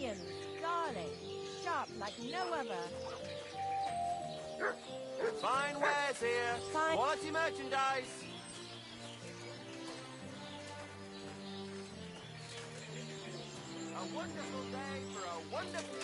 Onions, garlic, sharp like no other. Fine wares here. Fine. Quality merchandise. A wonderful day for a wonderful...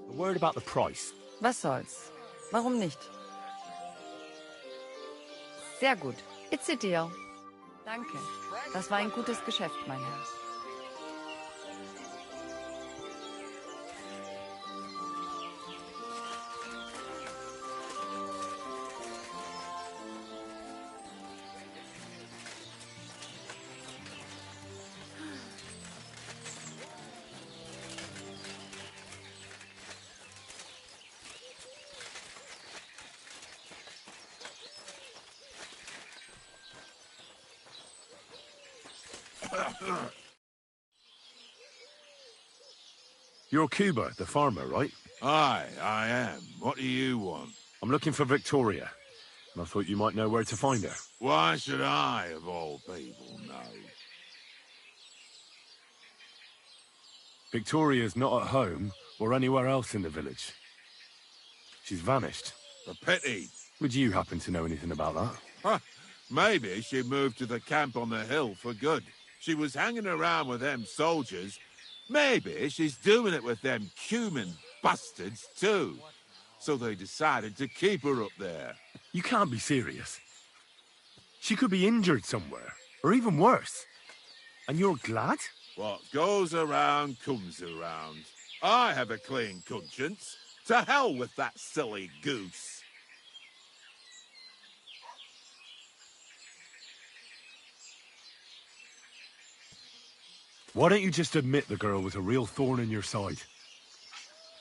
A word about the price. Was soll's? Warum nicht? Sehr gut. It's a deal. Danke. Das war ein gutes Geschäft, mein Herr. You're Cuba, the farmer, right? Aye, I am. What do you want? I'm looking for Victoria, and I thought you might know where to find her. Why should I, of all people, know? Victoria's not at home or anywhere else in the village. She's vanished. A pity. Would you happen to know anything about that? Huh. Maybe she moved to the camp on the hill for good. She was hanging around with them soldiers. Maybe she's doing it with them Cuman bastards too. So they decided to keep her up there. You can't be serious. She could be injured somewhere, or even worse. And you're glad? What goes around comes around. I have a clean conscience. To hell with that silly goose. Why don't you just admit the girl was a real thorn in your side?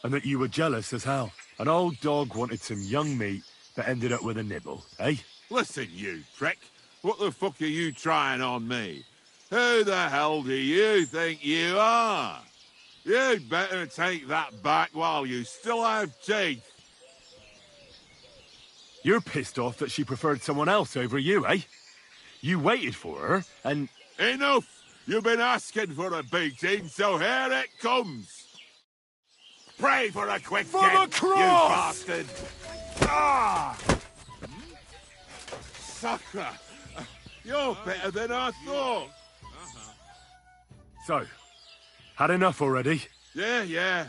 And that you were jealous as hell. An old dog wanted some young meat that ended up with a nibble, eh? Listen, you prick. What the fuck are you trying on me? Who the hell do you think you are? You'd better take that back while you still have teeth. You're pissed off that she preferred someone else over you, eh? You waited for her, and... Enough! You've been asking for a beating, so here it comes! Pray for a quick For death, the cross! you bastard! Ah! Sucker! You're better than I thought! So, had enough already? Yeah.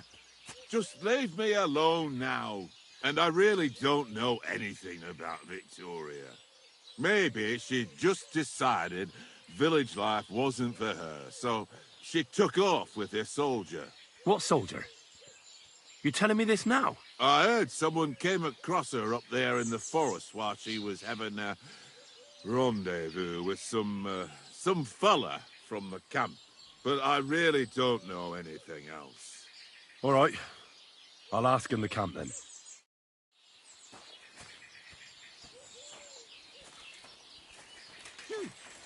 Just leave me alone now. And I really don't know anything about Victoria. Maybe she just decided village life wasn't for her, so she took off with her soldier. What soldier? You're telling me this now? I heard someone came across her up there in the forest while she was having a rendezvous with some fella from the camp. But I really don't know anything else. All right. I'll ask in the camp then.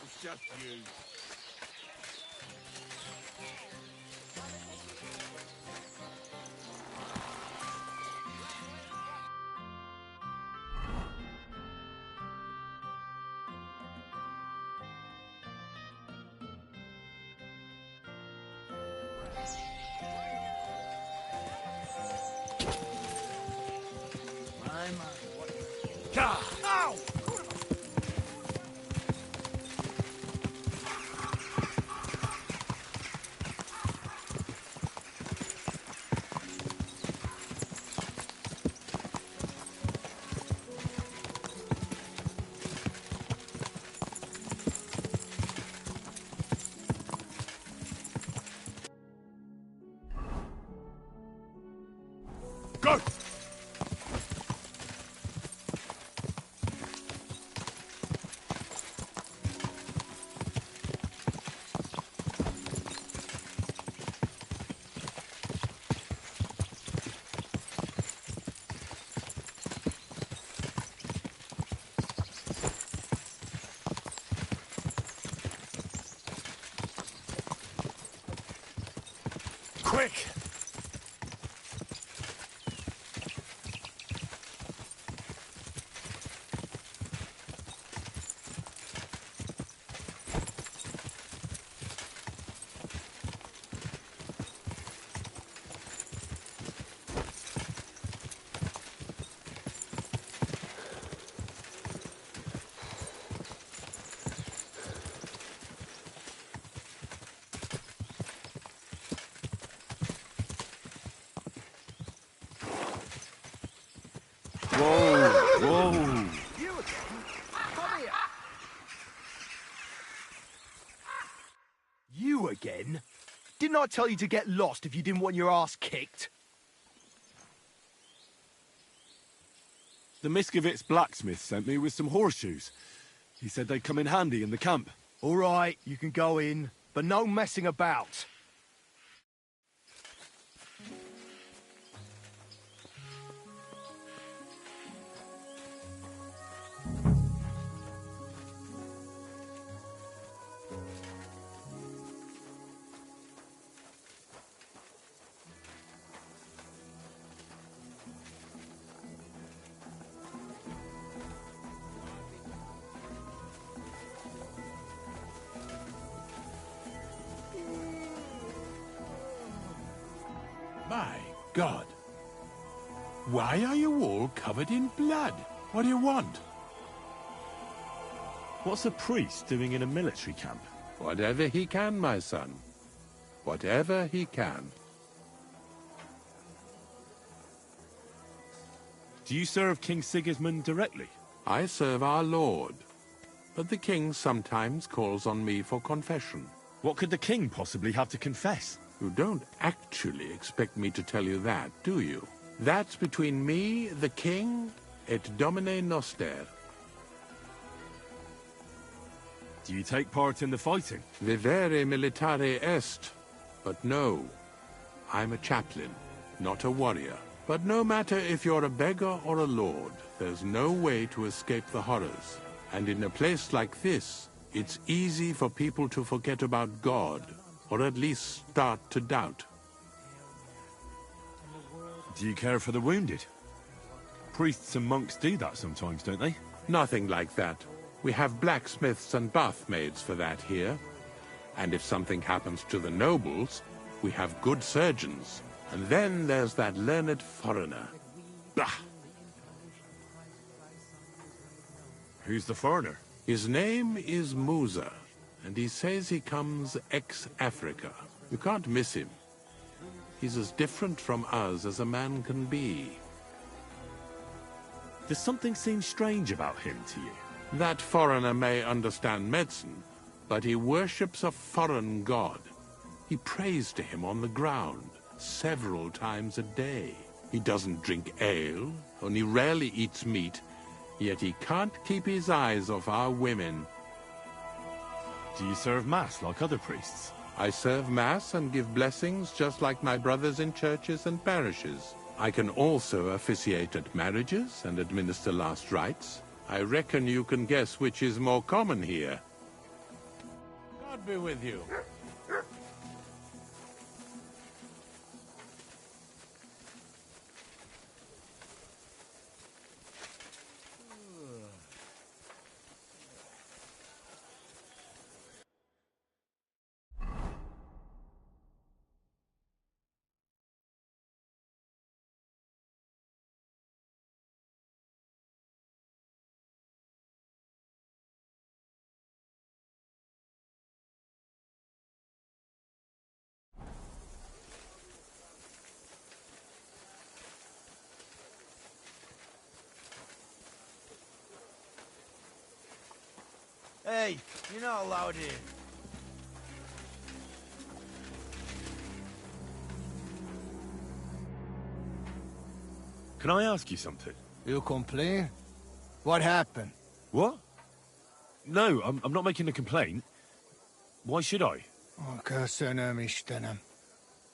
It's just you. Ow! Quick! Whoa! You again? Come here. You again? Didn't I tell you to get lost if you didn't want your ass kicked? The Miskovitz blacksmith sent me with some horseshoes. He said they'd come in handy in the camp. All right, you can go in, but no messing about. My God. Why are you all covered in blood? What do you want? What's a priest doing in a military camp? Whatever he can, my son. Whatever he can. Do you serve King Sigismund directly? I serve our Lord, but the king sometimes calls on me for confession. What could the king possibly have to confess? You don't actually expect me to tell you that, do you? That's between me, the king, et Domine Noster. Do you take part in the fighting? Vivere militare est. But no, I'm a chaplain, not a warrior. But no matter if you're a beggar or a lord, there's no way to escape the horrors. And in a place like this, it's easy for people to forget about God, or at least start to doubt. Do you care for the wounded? Priests and monks do that sometimes, don't they? Nothing like that. We have blacksmiths and bathmaids for that here. And if something happens to the nobles, we have good surgeons. And then there's that learned foreigner. Bah! Who's the foreigner? His name is Musa, and he says he comes ex-Africa. You can't miss him. He's as different from us as a man can be. Does something seem strange about him to you? That foreigner may understand medicine, but he worships a foreign god. He prays to him on the ground several times a day. He doesn't drink ale, only rarely eats meat, yet he can't keep his eyes off our women. Do you serve Mass like other priests? I serve Mass and give blessings just like my brothers in churches and parishes. I can also officiate at marriages and administer last rites. I reckon you can guess which is more common here. God be with you. Hey, you're not allowed in. Can I ask you something? You complain? What happened? What? No, I'm not making a complaint. Why should I? Oh, Mishtenam.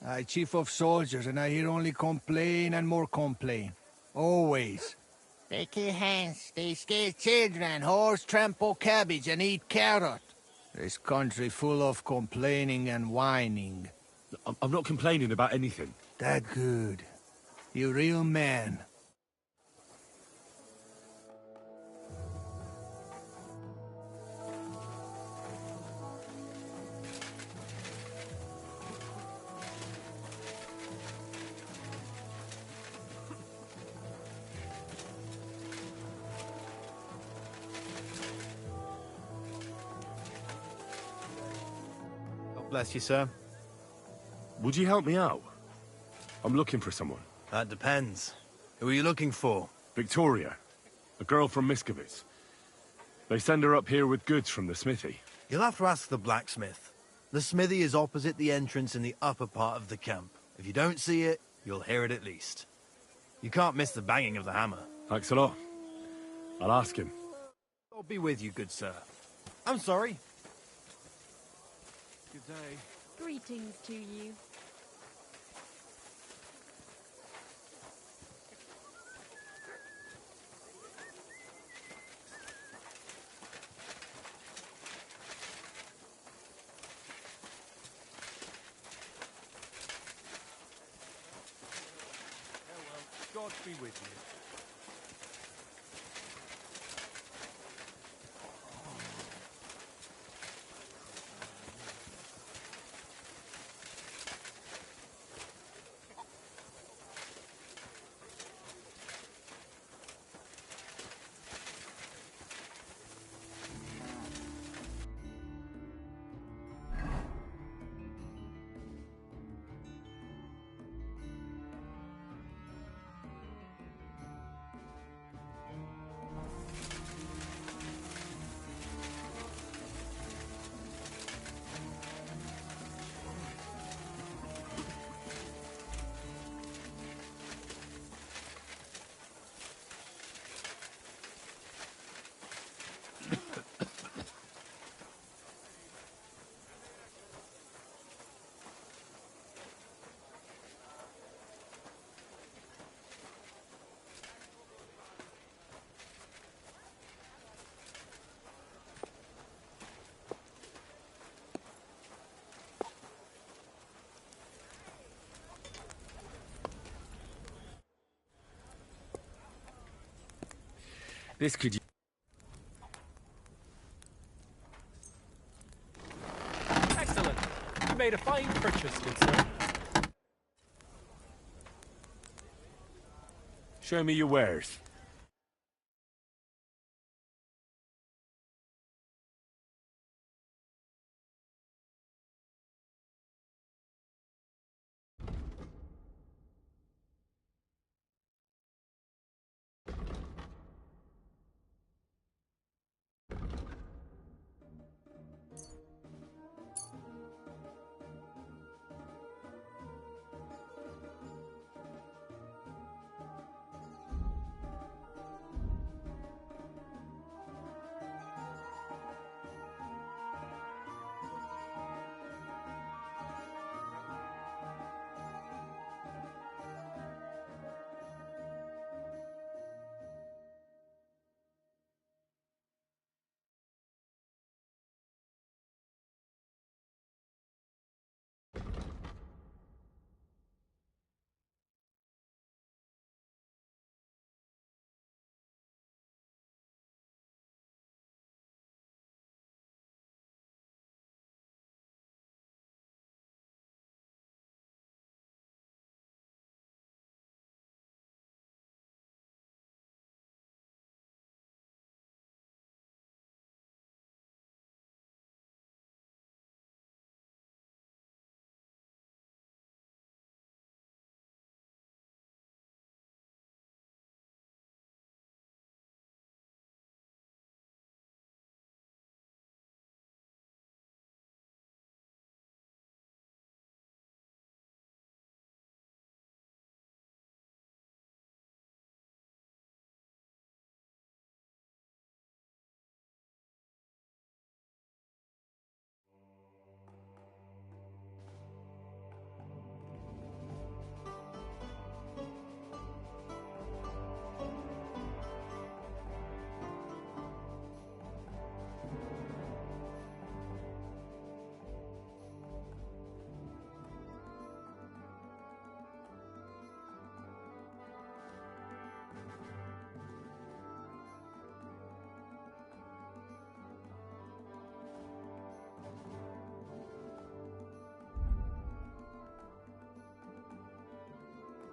I chief of soldiers, and I hear only complain and more complain. Always. They kill hands, they scare children, horse trample cabbage and eat carrot. This country full of complaining and whining. I'm not complaining about anything. That good. You real man. God bless you, sir. Would you help me out? I'm looking for someone. That depends. Who are you looking for? Victoria. A girl from Miskovitz. They send her up here with goods from the smithy. You'll have to ask the blacksmith. The smithy is opposite the entrance in the upper part of the camp. If you don't see it, you'll hear it at least. You can't miss the banging of the hammer. Thanks a lot. I'll ask him. I'll be with you, good sir. I'm sorry. Good day. Greetings to you. God be with you. This could... Excellent. You made a fine purchase, good sir. Show me your wares.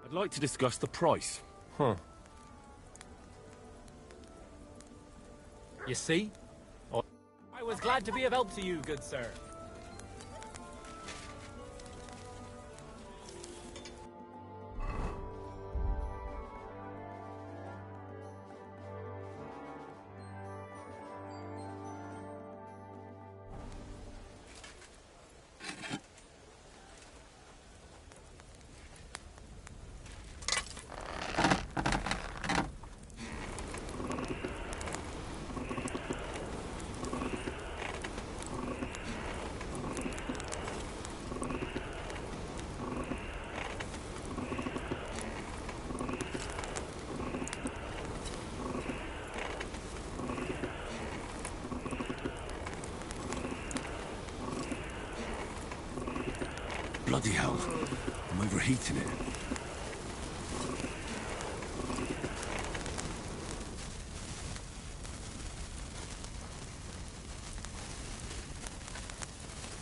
I'd like to discuss the price. Huh. You see? Oh, I was glad to be of help to you, good sir. Bloody hell. I'm overheating it.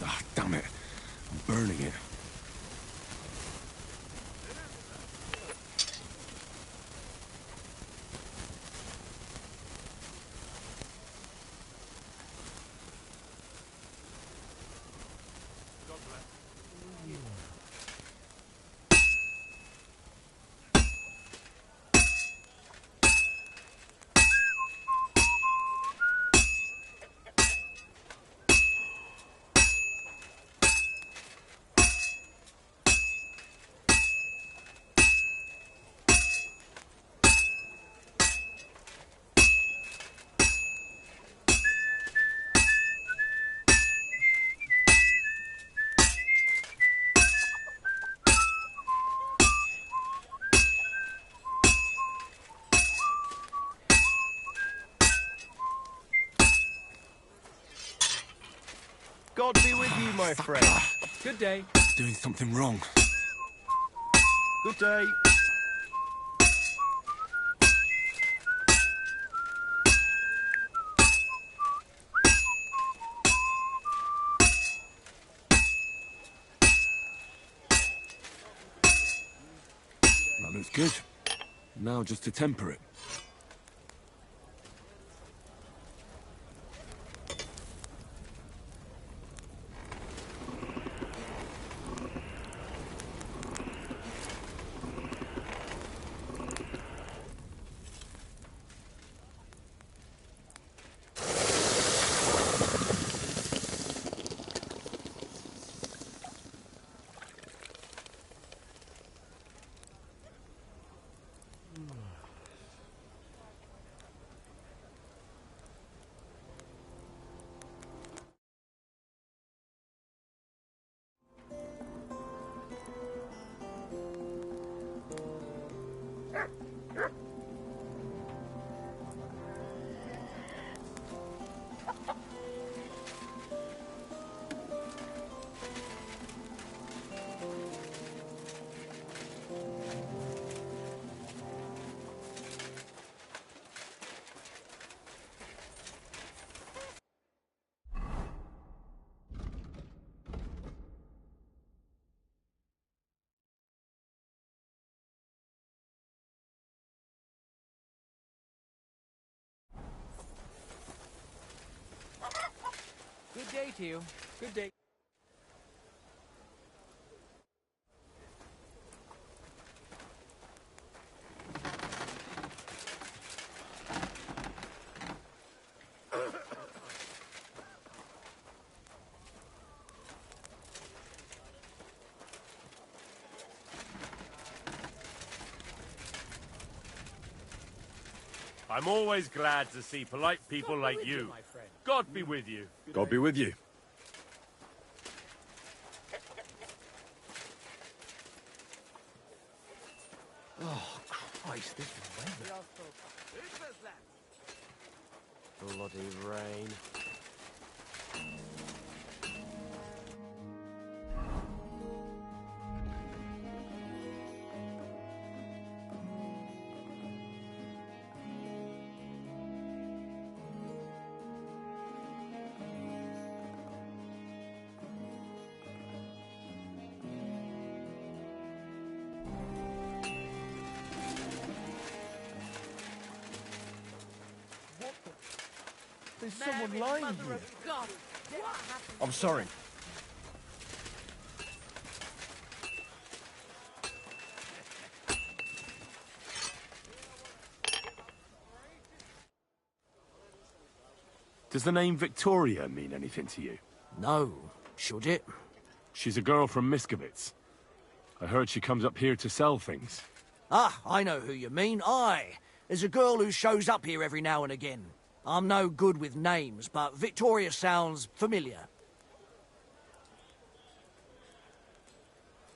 Ah, damn it. I'm burning it. God be with you, my friend. Good day. Doing something wrong. Good day. That looks good. Now just to temper it. Good day to you. Good day. I'm always glad to see polite people like you. My friend. God be with you. God be with you. Oh, Christ, this weather. Bloody rain. There's someone lying here. I'm sorry. Does the name Victoria mean anything to you? No. Should it? She's a girl from Miskovitz. I heard she comes up here to sell things. Ah, I know who you mean. Aye. There's a girl who shows up here every now and again. I'm no good with names, but Victoria sounds familiar.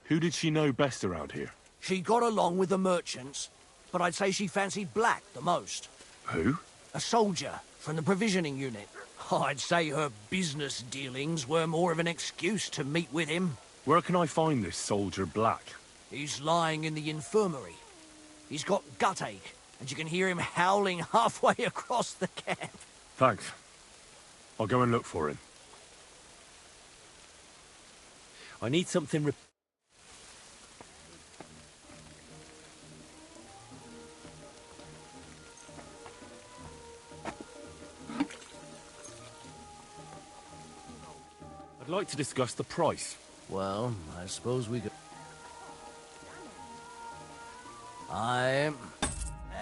Who did she know best around here? She got along with the merchants, but I'd say she fancied Black the most. Who? A soldier from the provisioning unit. I'd say her business dealings were more of an excuse to meet with him. Where can I find this soldier Black? He's lying in the infirmary. He's got gut ache, and you can hear him howling halfway across the camp. Thanks. I'll go and look for him. I need something I'd like to discuss the price. Well, I suppose we could...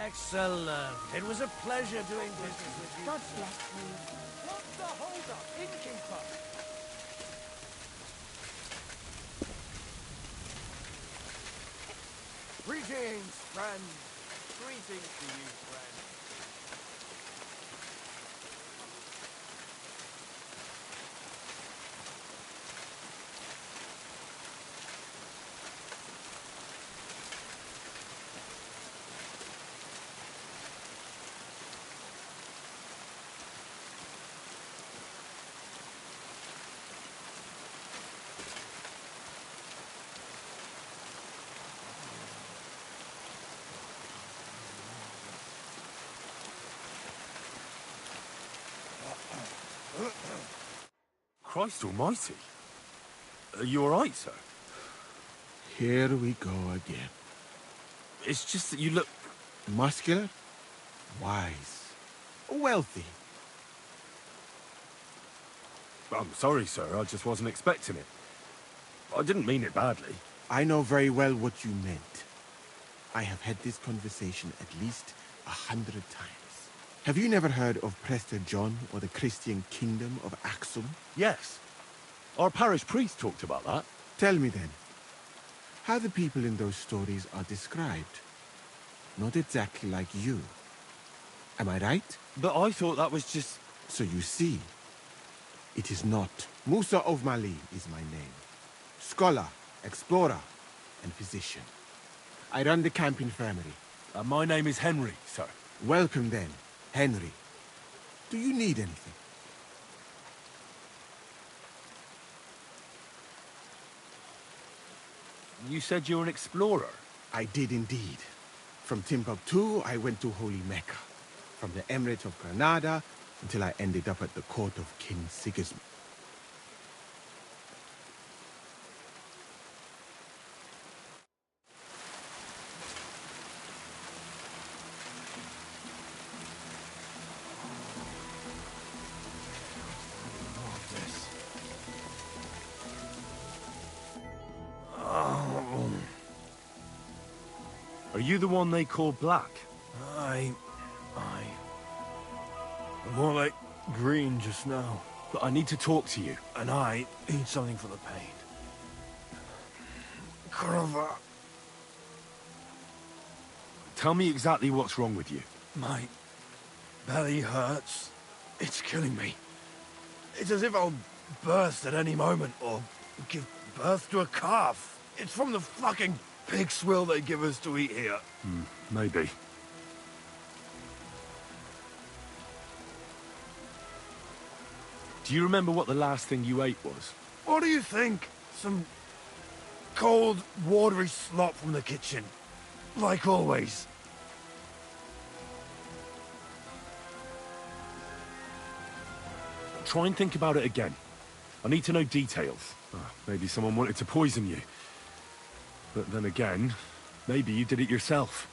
Excellent. It was a pleasure doing business with you. God bless you. What's the hold-up, innkeeper? Greetings, friend. Greetings to you, friend. Christ almighty. Are you alright, sir? Here we go again. It's just that you look... Muscular, wise, wealthy. I'm sorry, sir. I just wasn't expecting it. I didn't mean it badly. I know very well what you meant. I have had this conversation at least 100 times. Have you never heard of Prester John or the Christian Kingdom of Axum? Yes. Our parish priest talked about that. Tell me then, how the people in those stories are described. Not exactly like you. Am I right? But I thought that was just... So you see, it is not. Musa of Mali is my name. Scholar, explorer, and physician. I run the camp infirmary. my name is Henry, sir. Welcome then, Henry. Do you need anything? You said you're an explorer? I did indeed. From Timbuktu, I went to Holy Mecca. From the Emirate of Granada, until I ended up at the court of King Sigismund. Are you the one they call Black? Aye. More like green just now. But I need to talk to you. And I need something for the pain. Kurva. Tell me exactly what's wrong with you. My belly hurts. It's killing me. It's as if I'll burst at any moment, or give birth to a calf. It's from the fucking pig swill they give us to eat here. Maybe. Do you remember what the last thing you ate was? What do you think? Some cold, watery slop from the kitchen. Like always. Try and think about it again. I need to know details. Maybe someone wanted to poison you. But then again, maybe you did it yourself.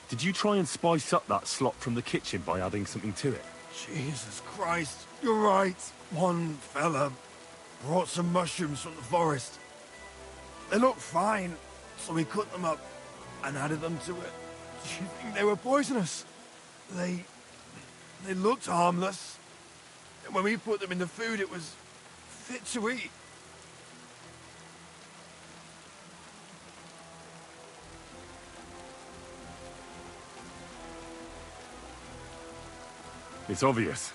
Did you try and spice up that slop from the kitchen by adding something to it? Jesus Christ, you're right. One fella brought some mushrooms from the forest. They looked fine, so we cut them up and added them to it. Do you think they were poisonous? They looked harmless. And when we put them in the food, it was fit to eat. It's obvious.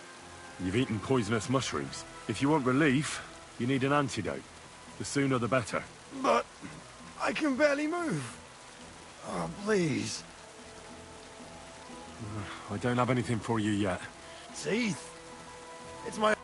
You've eaten poisonous mushrooms. If you want relief, you need an antidote. The sooner the better. But I can barely move. Oh, please. I don't have anything for you yet. Teeth. It's my...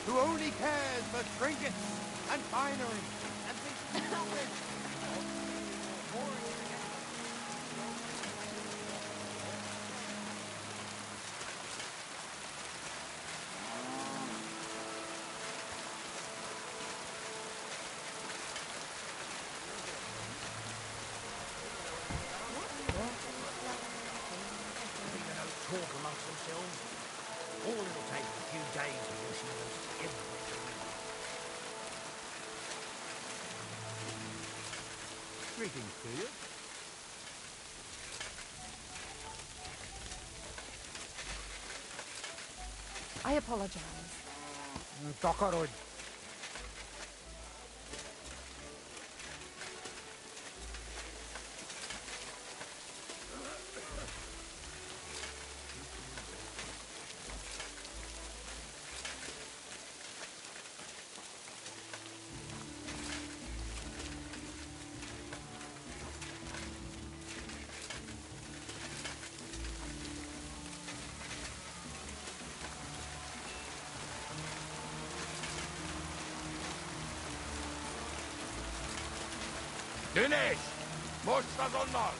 who only cares for trinkets and finery, and thinks nothing talk amongst themselves. All it'll take a few days before she knows everywhere to win. Greetings to you. I apologize. Tokarud. Dinesh! Muchas honor!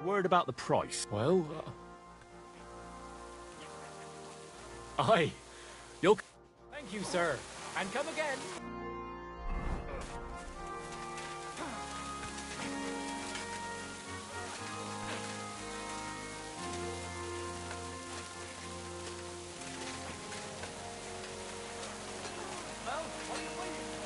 Word about the price. Well, aye. You'll... Thank you, sir. And come again. Well, what are you waiting for?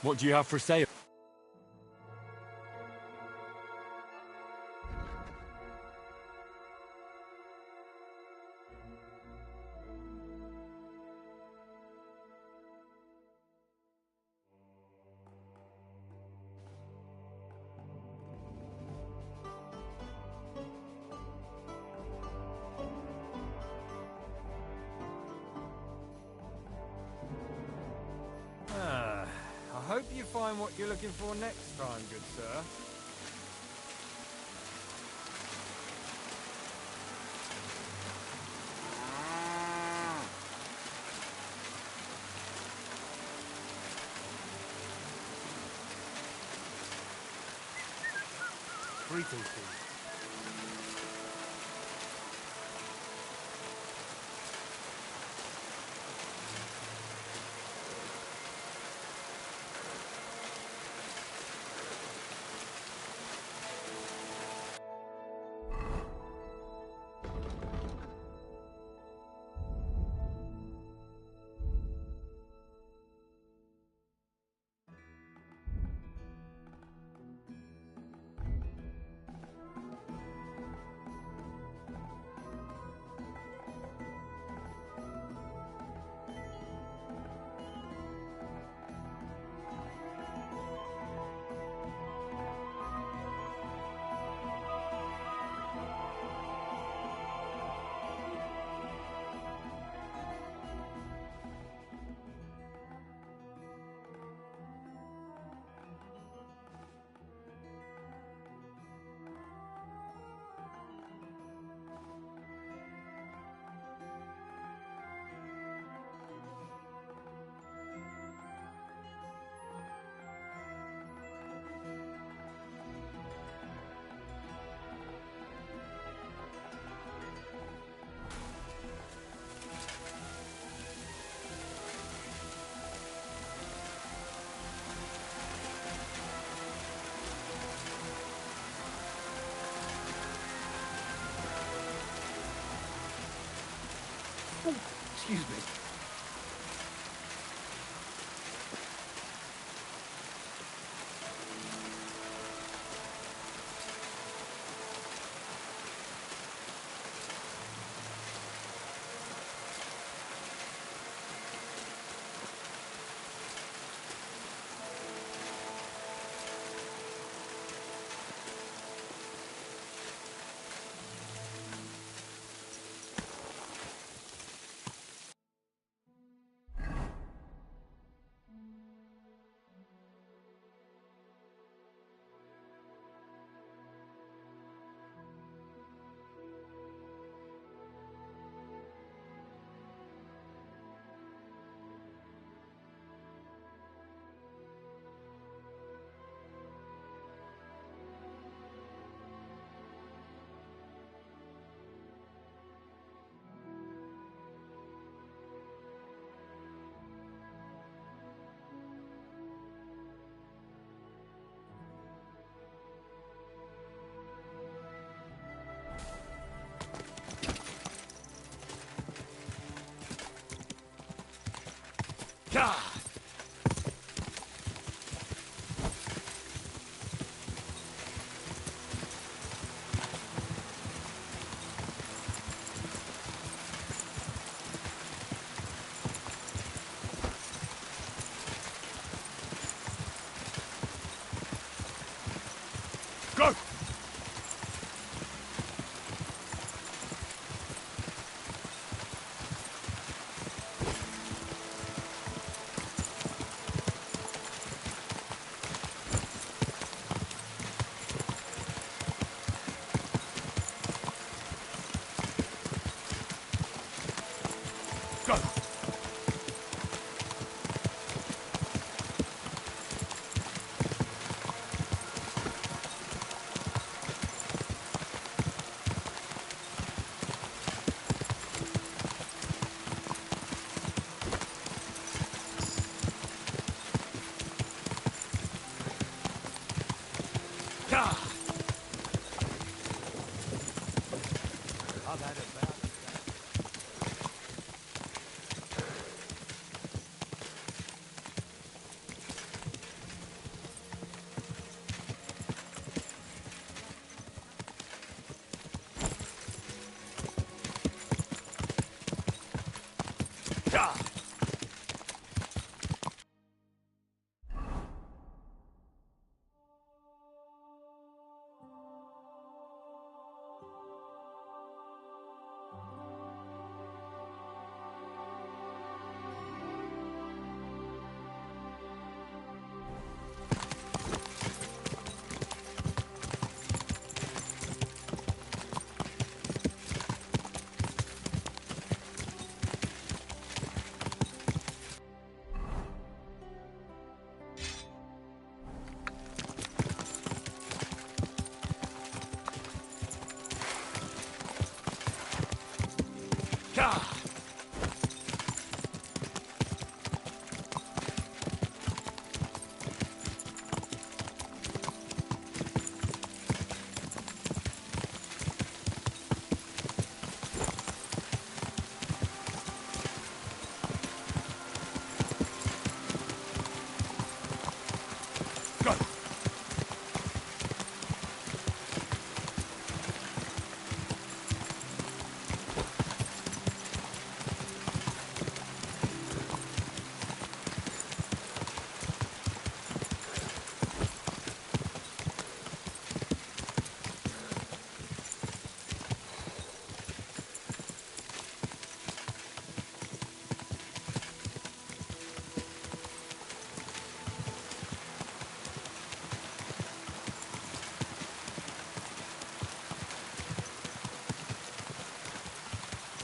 What do you have for sale? I hope you find what you're looking for next time, good sir. Greetings, please. Excuse me. Go! Go!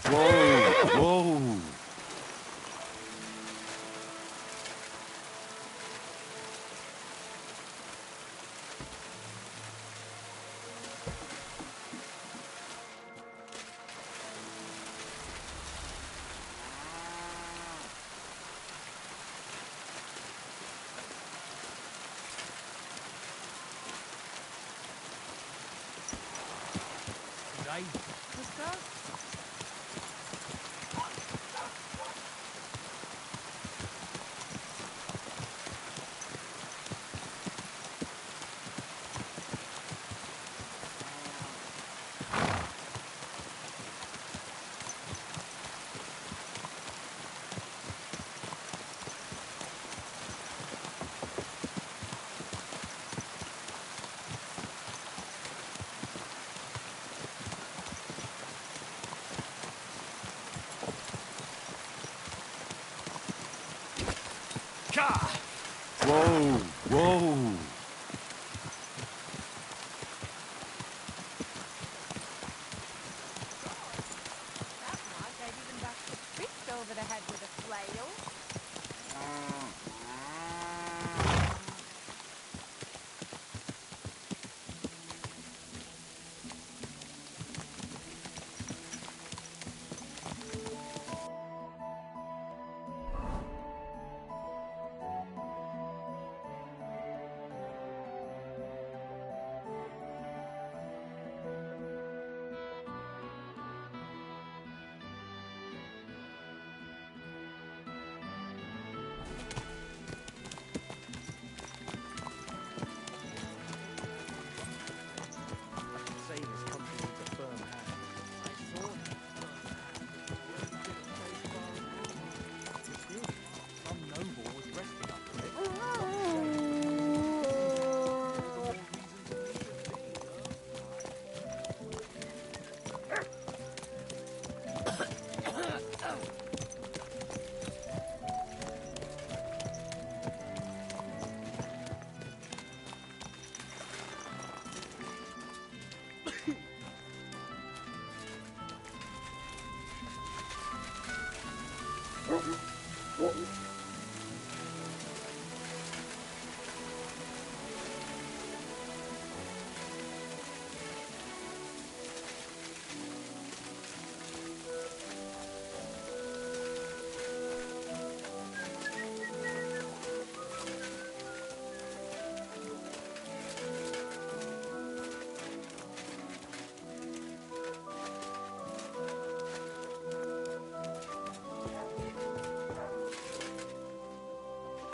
Whoa! Sister? Whoa, whoa. That night, I'd even bashed the priest over the head with a flail.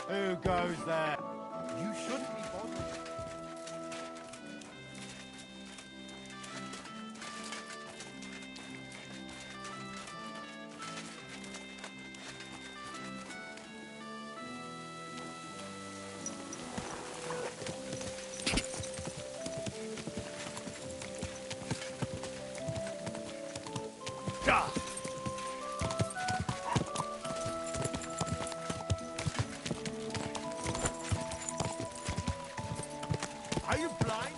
Who goes there? You shouldn't be bothering. Are you blind?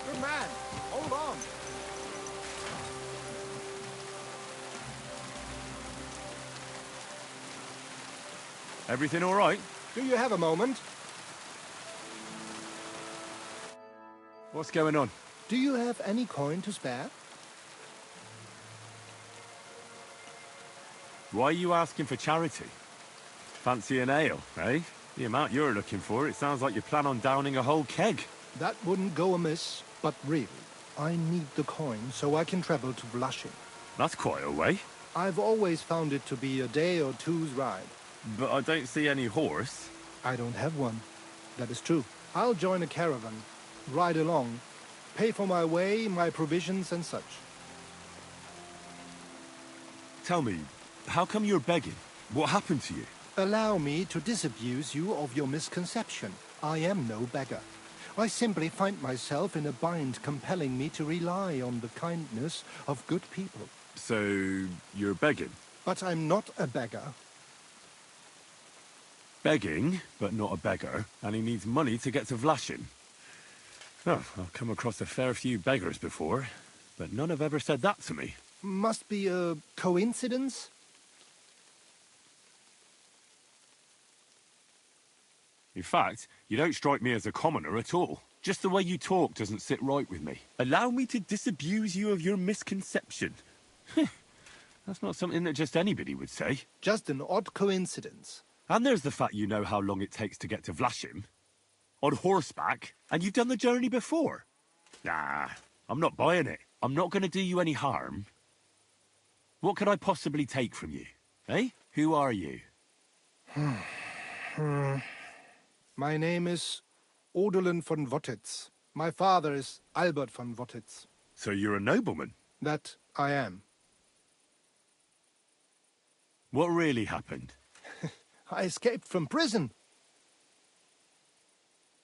Good man. Hold on. Everything all right? Do you have a moment? What's going on? Do you have any coin to spare? Why are you asking for charity? Fancy an ale, eh? The amount you're looking for, it sounds like you plan on downing a whole keg. That wouldn't go amiss, but really, I need the coin so I can travel to Blushing. That's quite a way. I've always found it to be a day or two's ride. But I don't see any horse. I don't have one. That is true. I'll join a caravan, ride along, pay for my way, my provisions and such. Tell me, how come you're begging? What happened to you? Allow me to disabuse you of your misconception. I am no beggar. I simply find myself in a bind compelling me to rely on the kindness of good people. So, you're begging? But I'm not a beggar. Begging, but not a beggar, and he needs money to get to Vlashin. Oh, I've come across a fair few beggars before, but none have ever said that to me. Must be a coincidence? In fact, you don't strike me as a commoner at all. Just the way you talk doesn't sit right with me. Allow me to disabuse you of your misconception. That's not something that just anybody would say. Just an odd coincidence. And there's the fact you know how long it takes to get to Vlashim. On horseback, and you've done the journey before. Nah, I'm not buying it. I'm not going to do you any harm. What could I possibly take from you? Eh? Who are you? My name is Odolin von Wottitz. My father is Albert von Wottitz. So you're a nobleman? That I am. What really happened? I escaped from prison.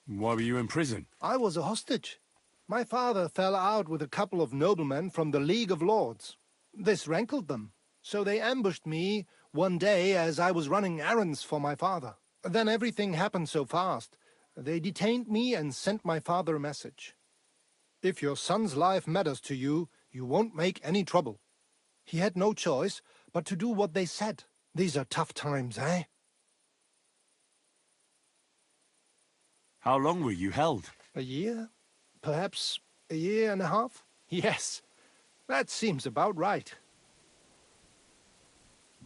Why were you in prison? I was a hostage. My father fell out with a couple of noblemen from the League of Lords. This rankled them, so they ambushed me one day as I was running errands for my father. Then everything happened so fast. They detained me and sent my father a message. If your son's life matters to you, you won't make any trouble. He had no choice but to do what they said. These are tough times, eh? How long were you held? A year? Perhaps a year and a half? Yes, that seems about right.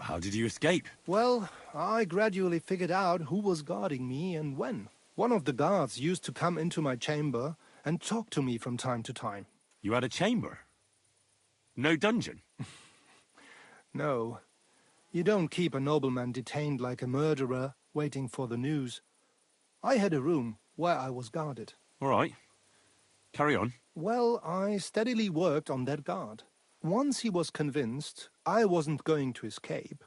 How did you escape? Well, I gradually figured out who was guarding me and when. One of the guards used to come into my chamber and talk to me from time to time. You had a chamber? No dungeon? No. You don't keep a nobleman detained like a murderer, waiting for the news. I had a room where I was guarded. All right. Carry on. Well, I steadily worked on that guard. Once he was convinced I wasn't going to escape,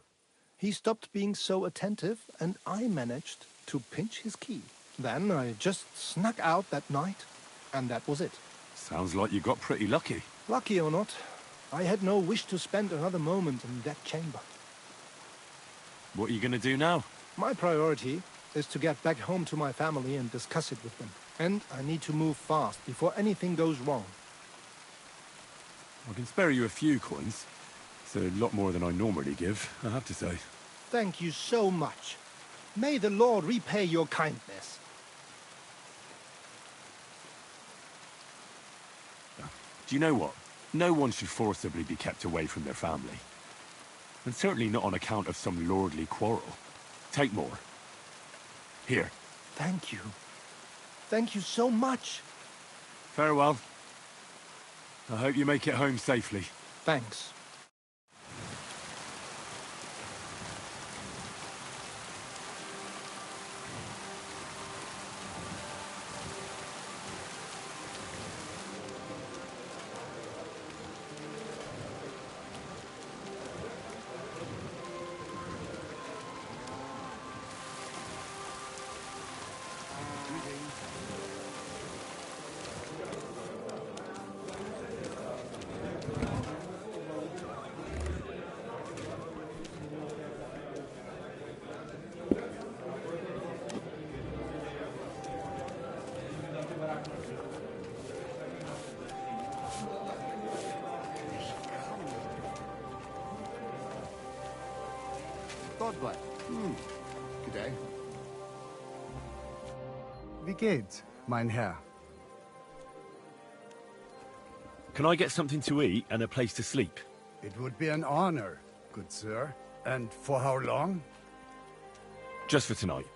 he stopped being so attentive and I managed to pinch his key. Then I just snuck out that night, and that was it. Sounds like you got pretty lucky. Lucky or not, I had no wish to spend another moment in that chamber. What are you going to do now? My priority is to get back home to my family and discuss it with them. And I need to move fast before anything goes wrong. I can spare you a few coins. It's a lot more than I normally give, I have to say. Thank you so much. May the Lord repay your kindness. Do you know what? No one should forcibly be kept away from their family. And certainly not on account of some lordly quarrel. Take more. Here. Thank you. Thank you so much. Farewell. I hope you make it home safely. Thanks. Godbless. Good day. Wie geht's, mein Herr? Can I get something to eat and a place to sleep? It would be an honor, good sir. And for how long? Just for tonight.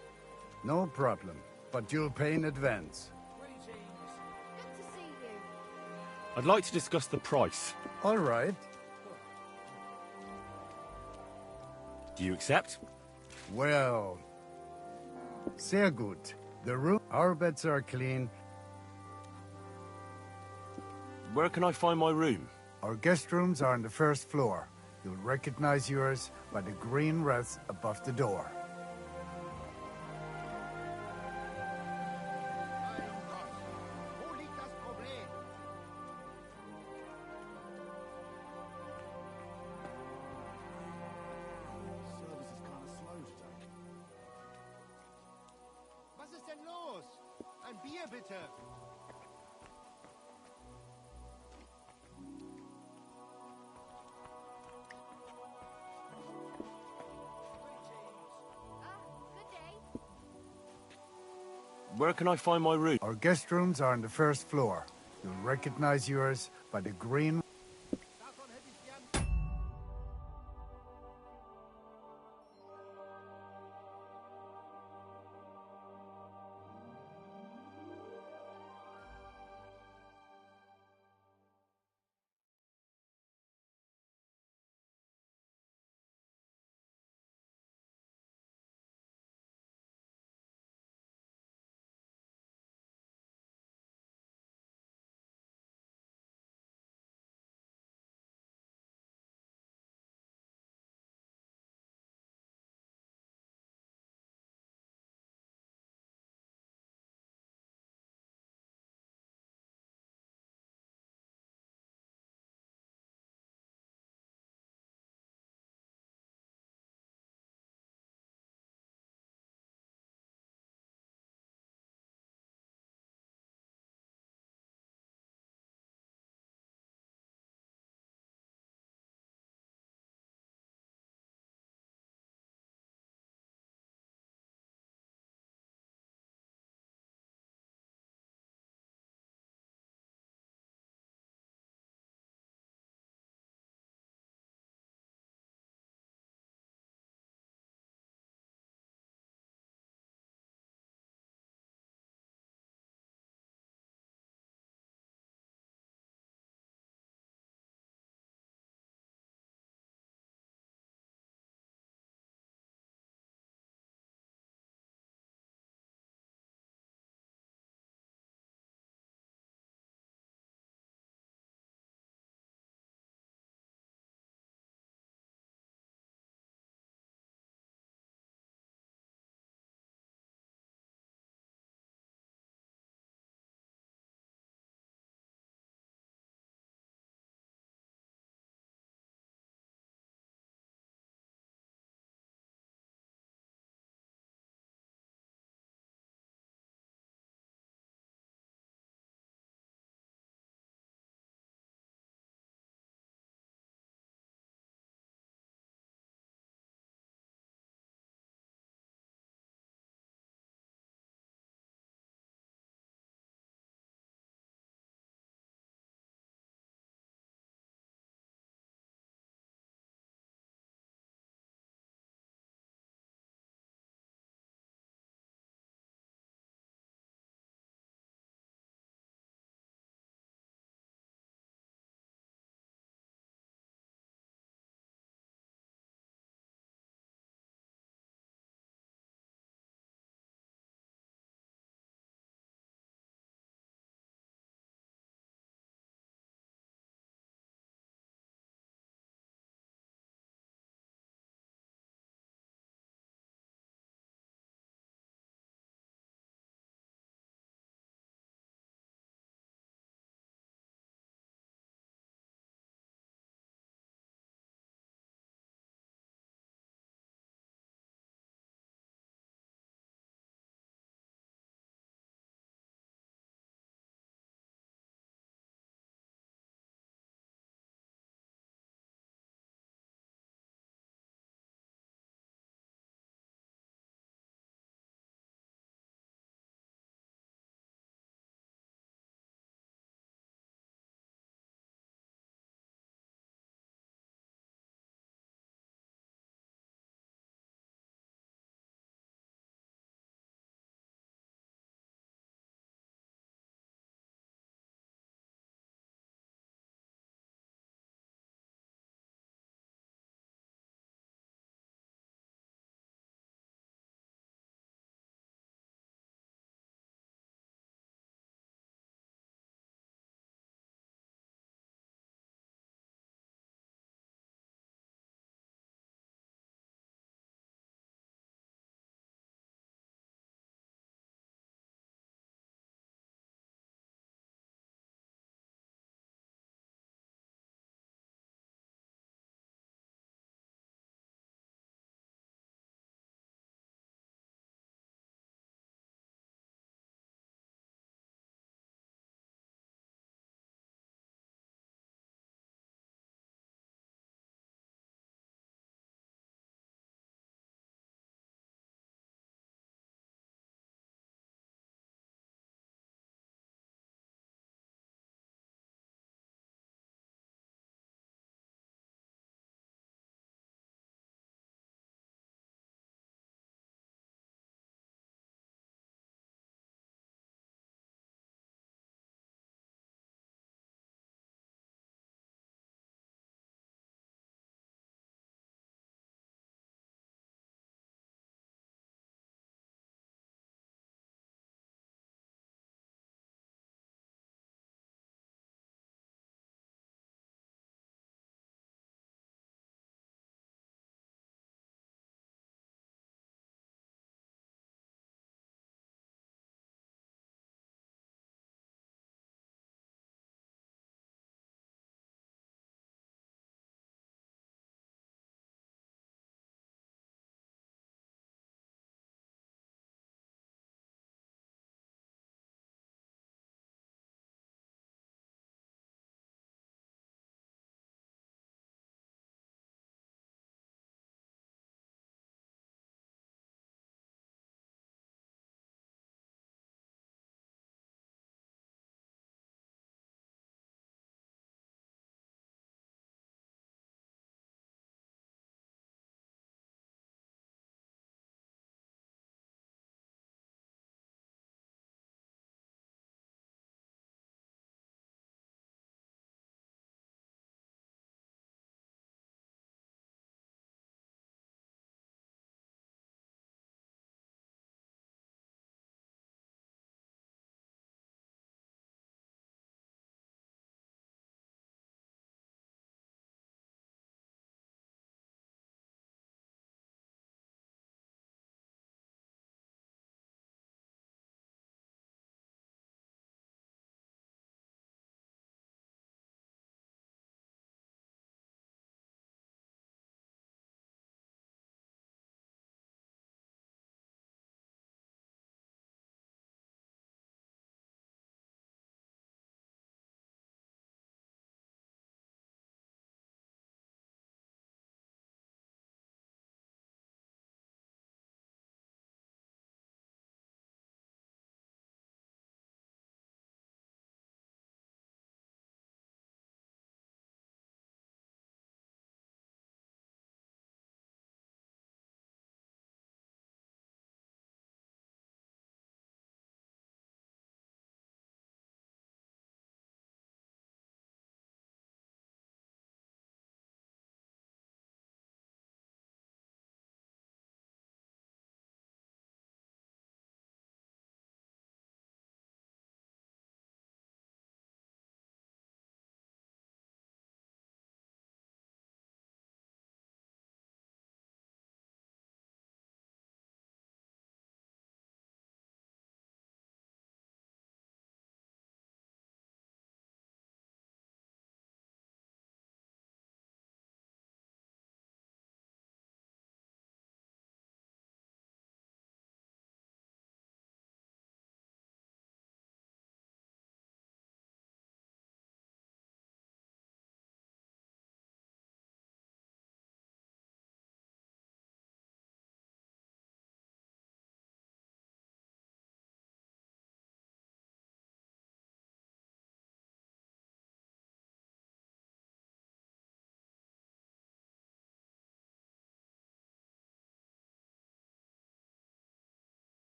No problem, but you'll pay in advance. I'd like to discuss the price. All right. Do you accept? Well, sehr gut. The room, our beds are clean. Where can I find my room? Our guest rooms are on the first floor. You'll recognize yours by the green wreath above the door. Was ist denn los? Ein Bier bitte. Where can I find my room? Our guest rooms are on the first floor. You'll recognize yours by the green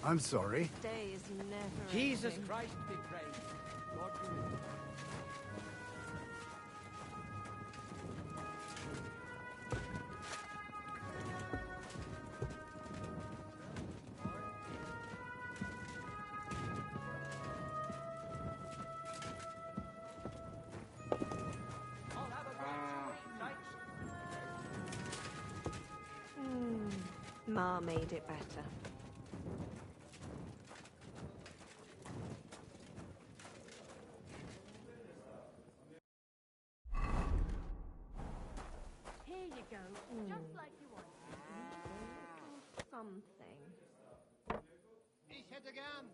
I'm sorry. Day is never Jesus ending. Christ be praised. Lord be with you. Ma made it better. Here you go, just like you wanted. A little something. Ich hätte gern.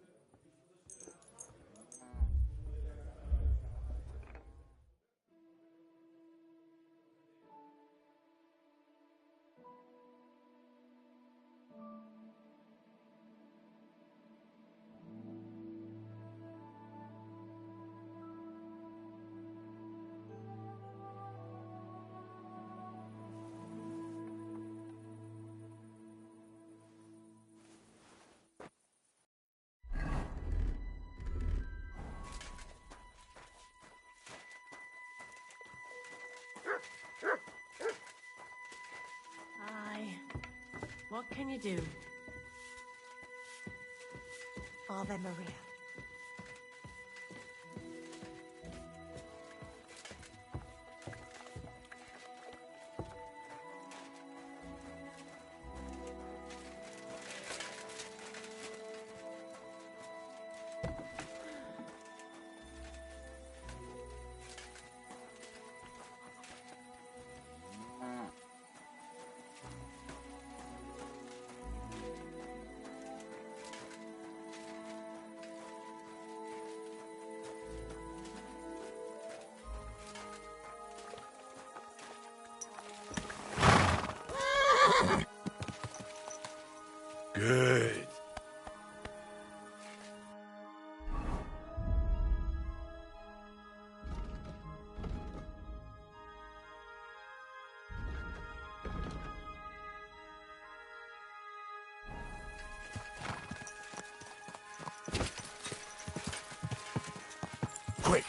Aye. What can you do? Ave Maria. Good. Quick.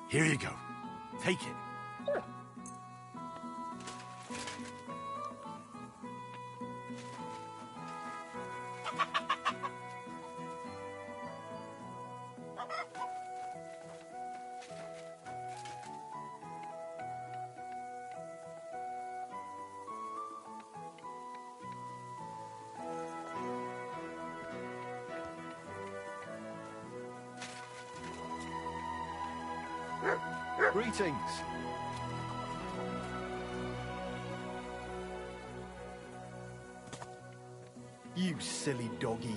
Here you go. Take it. Greetings. You silly doggy.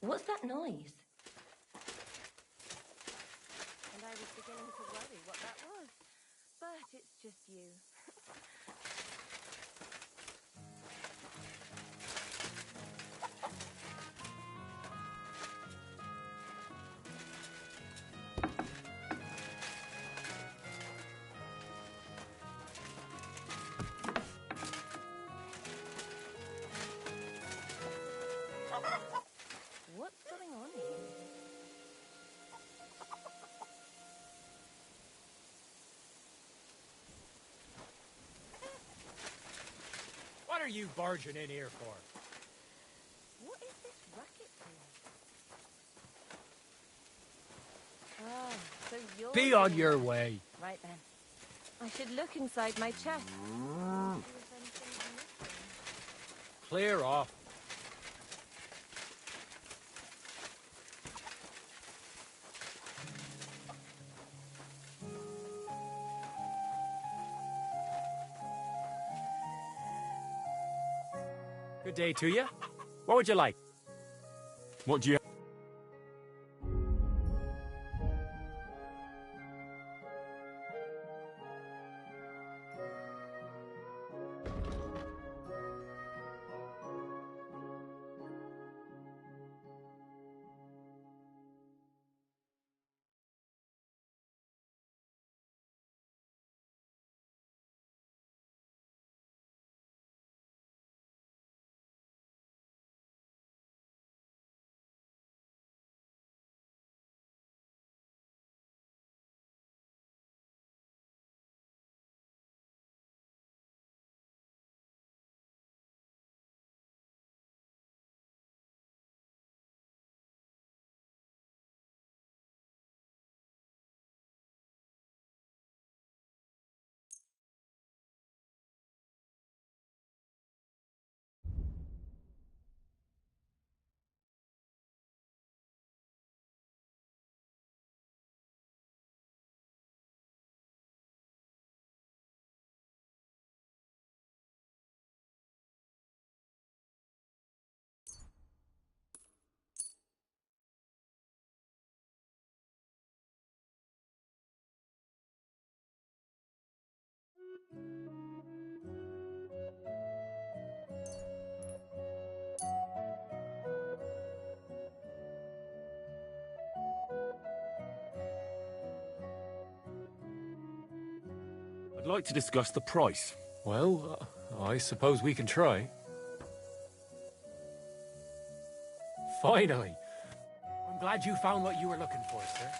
What's that noise? And I was beginning to worry what that was. But it's just you. What's going on here? What are you barging in here for? What is this racket doing? Oh, so you're... Be on doing your that. way. Right then. I should look inside my chest. See if anything's missing. Clear off. Good day to you. What would you like? What do you... I'd like to discuss the price. Well, I suppose we can try. Finally. I'm glad you found what you were looking for, sir.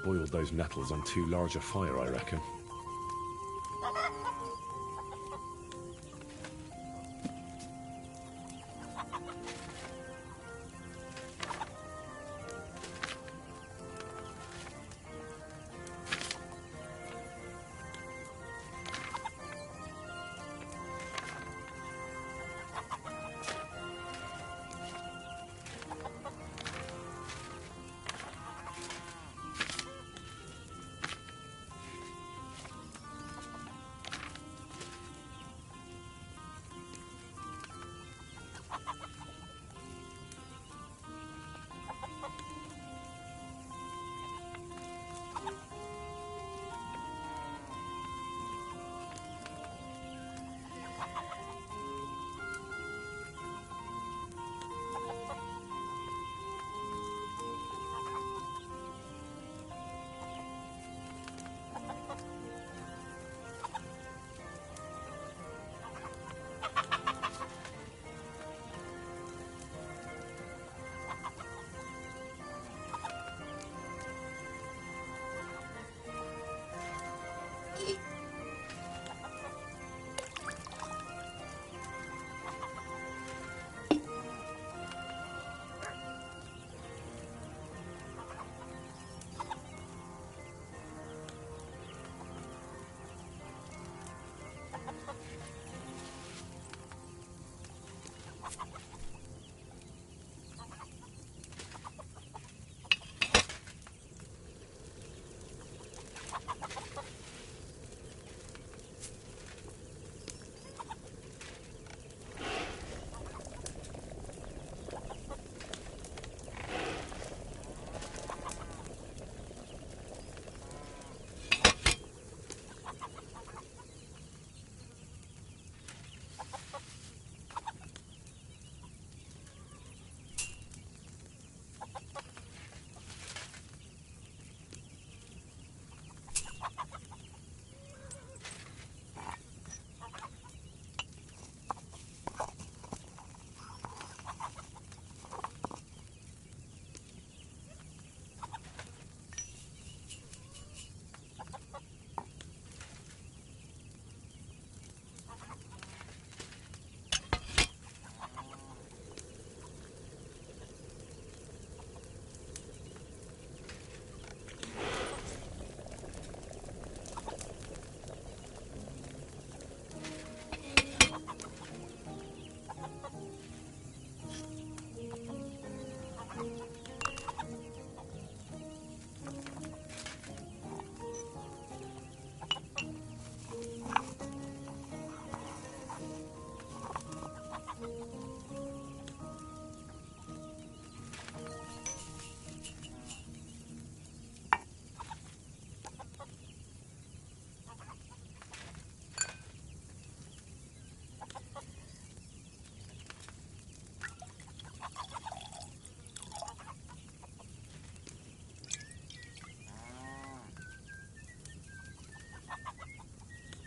boiled those nettles on too large a fire, I reckon.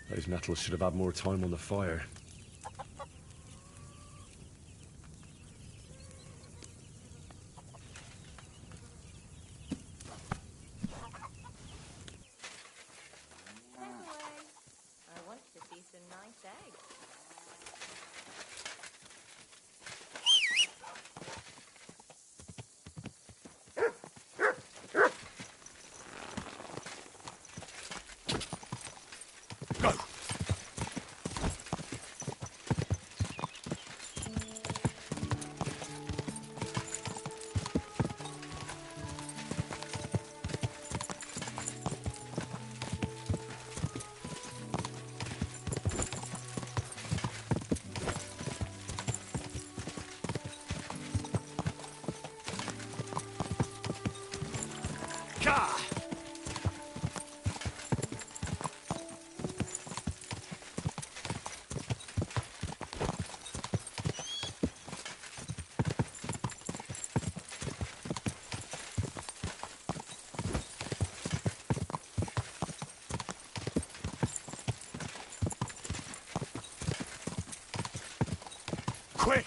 Those nettles should have had more time on the fire. I want to see some nice eggs. Quick!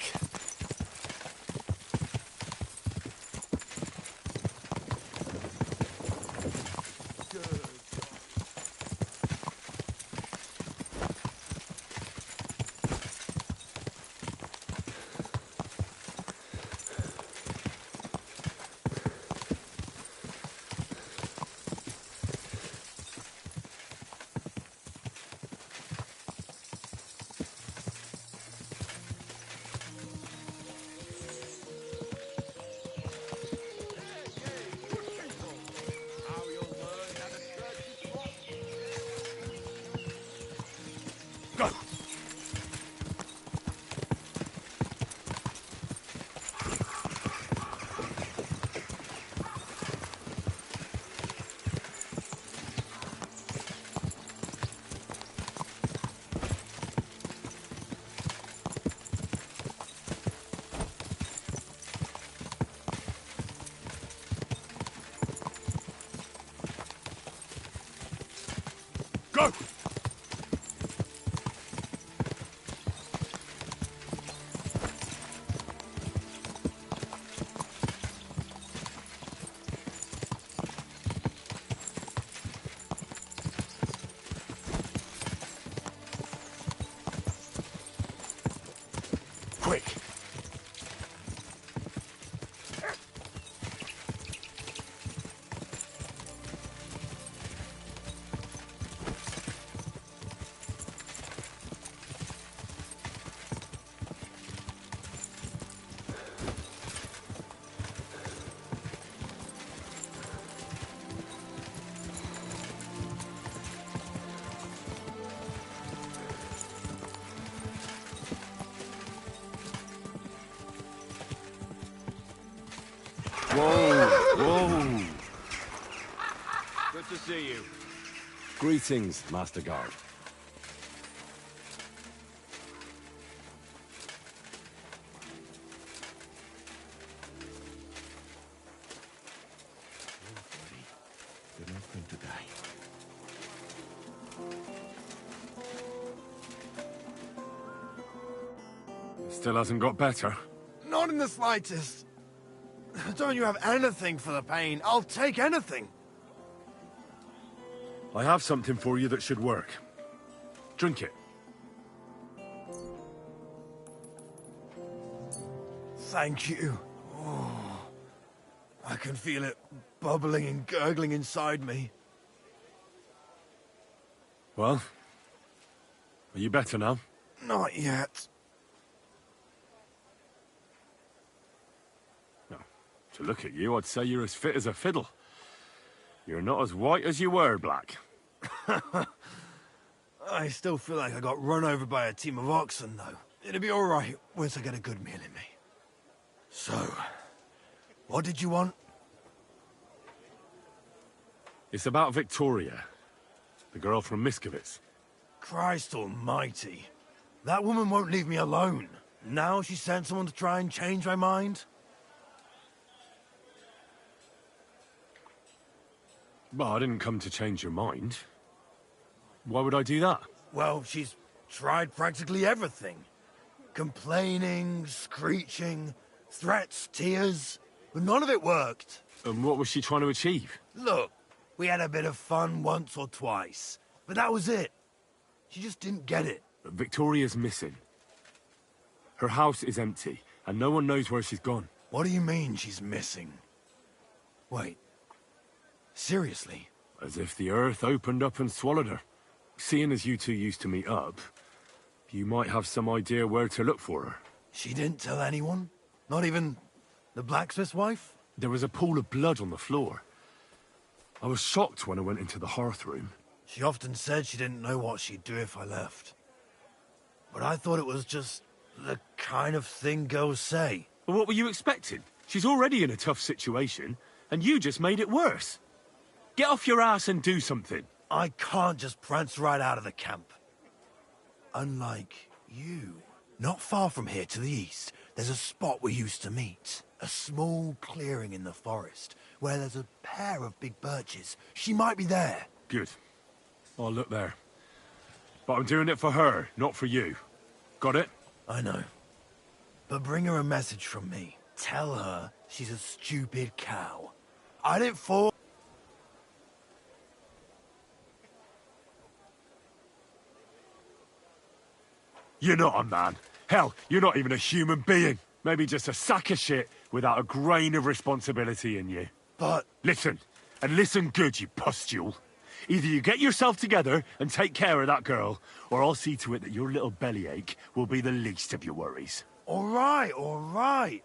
Go! Quick! Whoa! Good to see you. Greetings, Master Guard. You're not going to die. It still hasn't got better. Not in the slightest. Don't you have anything for the pain? I'll take anything. I have something for you that should work. Drink it. Thank you. Oh, I can feel it bubbling and gurgling inside me. Well, are you better now? Not yet. To look at you, I'd say you're as fit as a fiddle. You're not as white as you were, Black. I still feel like I got run over by a team of oxen, though. It'll be all right once I get a good meal in me. So, what did you want? It's about Victoria, the girl from Miskovitz. Christ almighty. That woman won't leave me alone. Now she sent someone to try and change my mind? Well, I didn't come to change your mind. Why would I do that? Well, she's tried practically everything. Complaining, screeching, threats, tears, but none of it worked. And what was she trying to achieve? Look, we had a bit of fun once or twice, but that was it. She just didn't get it. But Victoria's missing. Her house is empty, and no one knows where she's gone. What do you mean she's missing? Wait. Seriously? As if the earth opened up and swallowed her. Seeing as you two used to meet up, you might have some idea where to look for her. She didn't tell anyone? Not even the blacksmith's wife? There was a pool of blood on the floor. I was shocked when I went into the hearth room. She often said she didn't know what she'd do if I left. But I thought it was just the kind of thing girls say. Well, what were you expecting? She's already in a tough situation, and you just made it worse. Get off your ass and do something. I can't just prance right out of the camp. Unlike you. Not far from here to the east, there's a spot we used to meet. A small clearing in the forest, where there's a pair of big birches. She might be there. Good. I'll look there. But I'm doing it for her, not for you. Got it? I know. But bring her a message from me. Tell her she's a stupid cow. I didn't fall. You're not a man. Hell, you're not even a human being. Maybe just a sack of shit without a grain of responsibility in you. But... Listen, and listen good, you pustule. Either you get yourself together and take care of that girl, or I'll see to it that your little bellyache will be the least of your worries. All right, all right.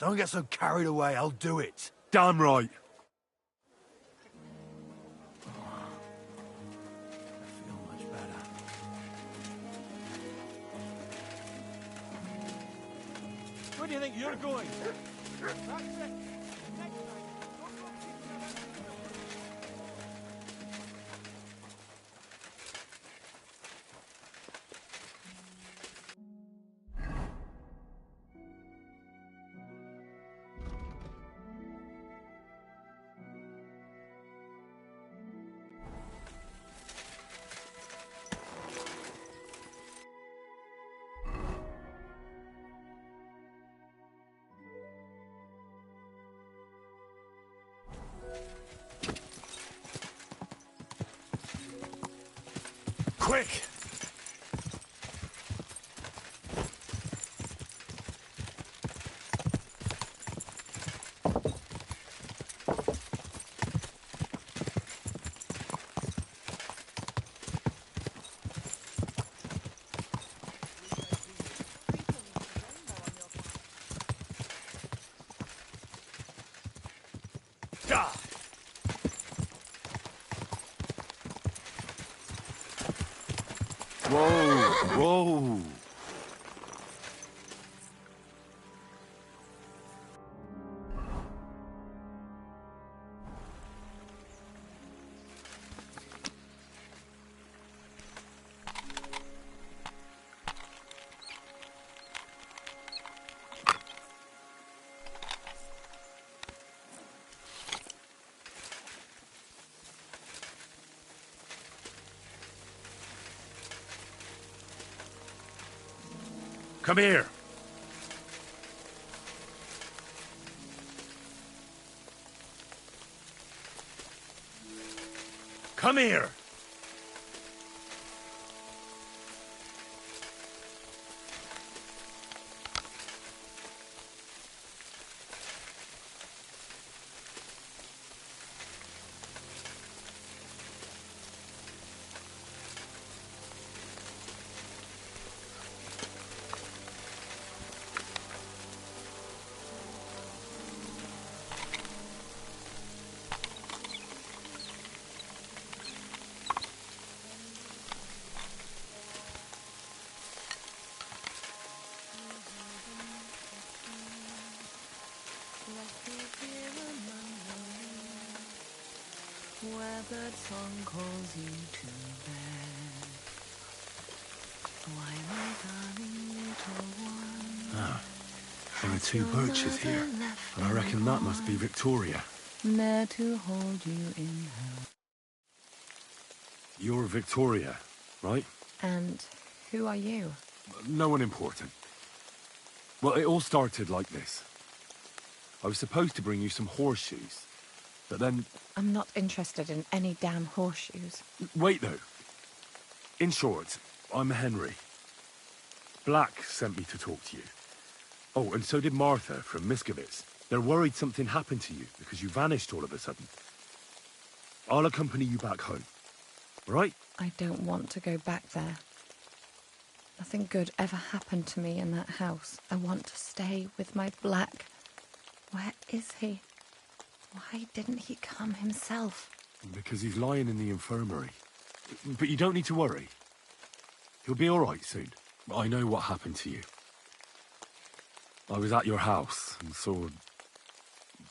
Don't get so carried away, I'll do it. Damn right. Where do you think you're going? That's it. Quick! Whoa, whoa. Come here. Come here. Where bird song calls you to bed. Why, my darling little one. Ah, there are two birches here, and I reckon that must be Victoria. There to hold you in her. You're Victoria, right? And who are you? No one important. Well, it all started like this. I was supposed to bring you some horseshoes, but then... I'm not interested in any damn horseshoes. Wait, though. In short, I'm Henry. Black sent me to talk to you. Oh, and so did Martha from Miskovitz. They're worried something happened to you because you vanished all of a sudden. I'll accompany you back home, right? I don't want to go back there. Nothing good ever happened to me in that house. I want to stay with my Black. Where is he? Why didn't he come himself? Because he's lying in the infirmary. But you don't need to worry. He'll be all right soon. I know what happened to you. I was at your house and saw...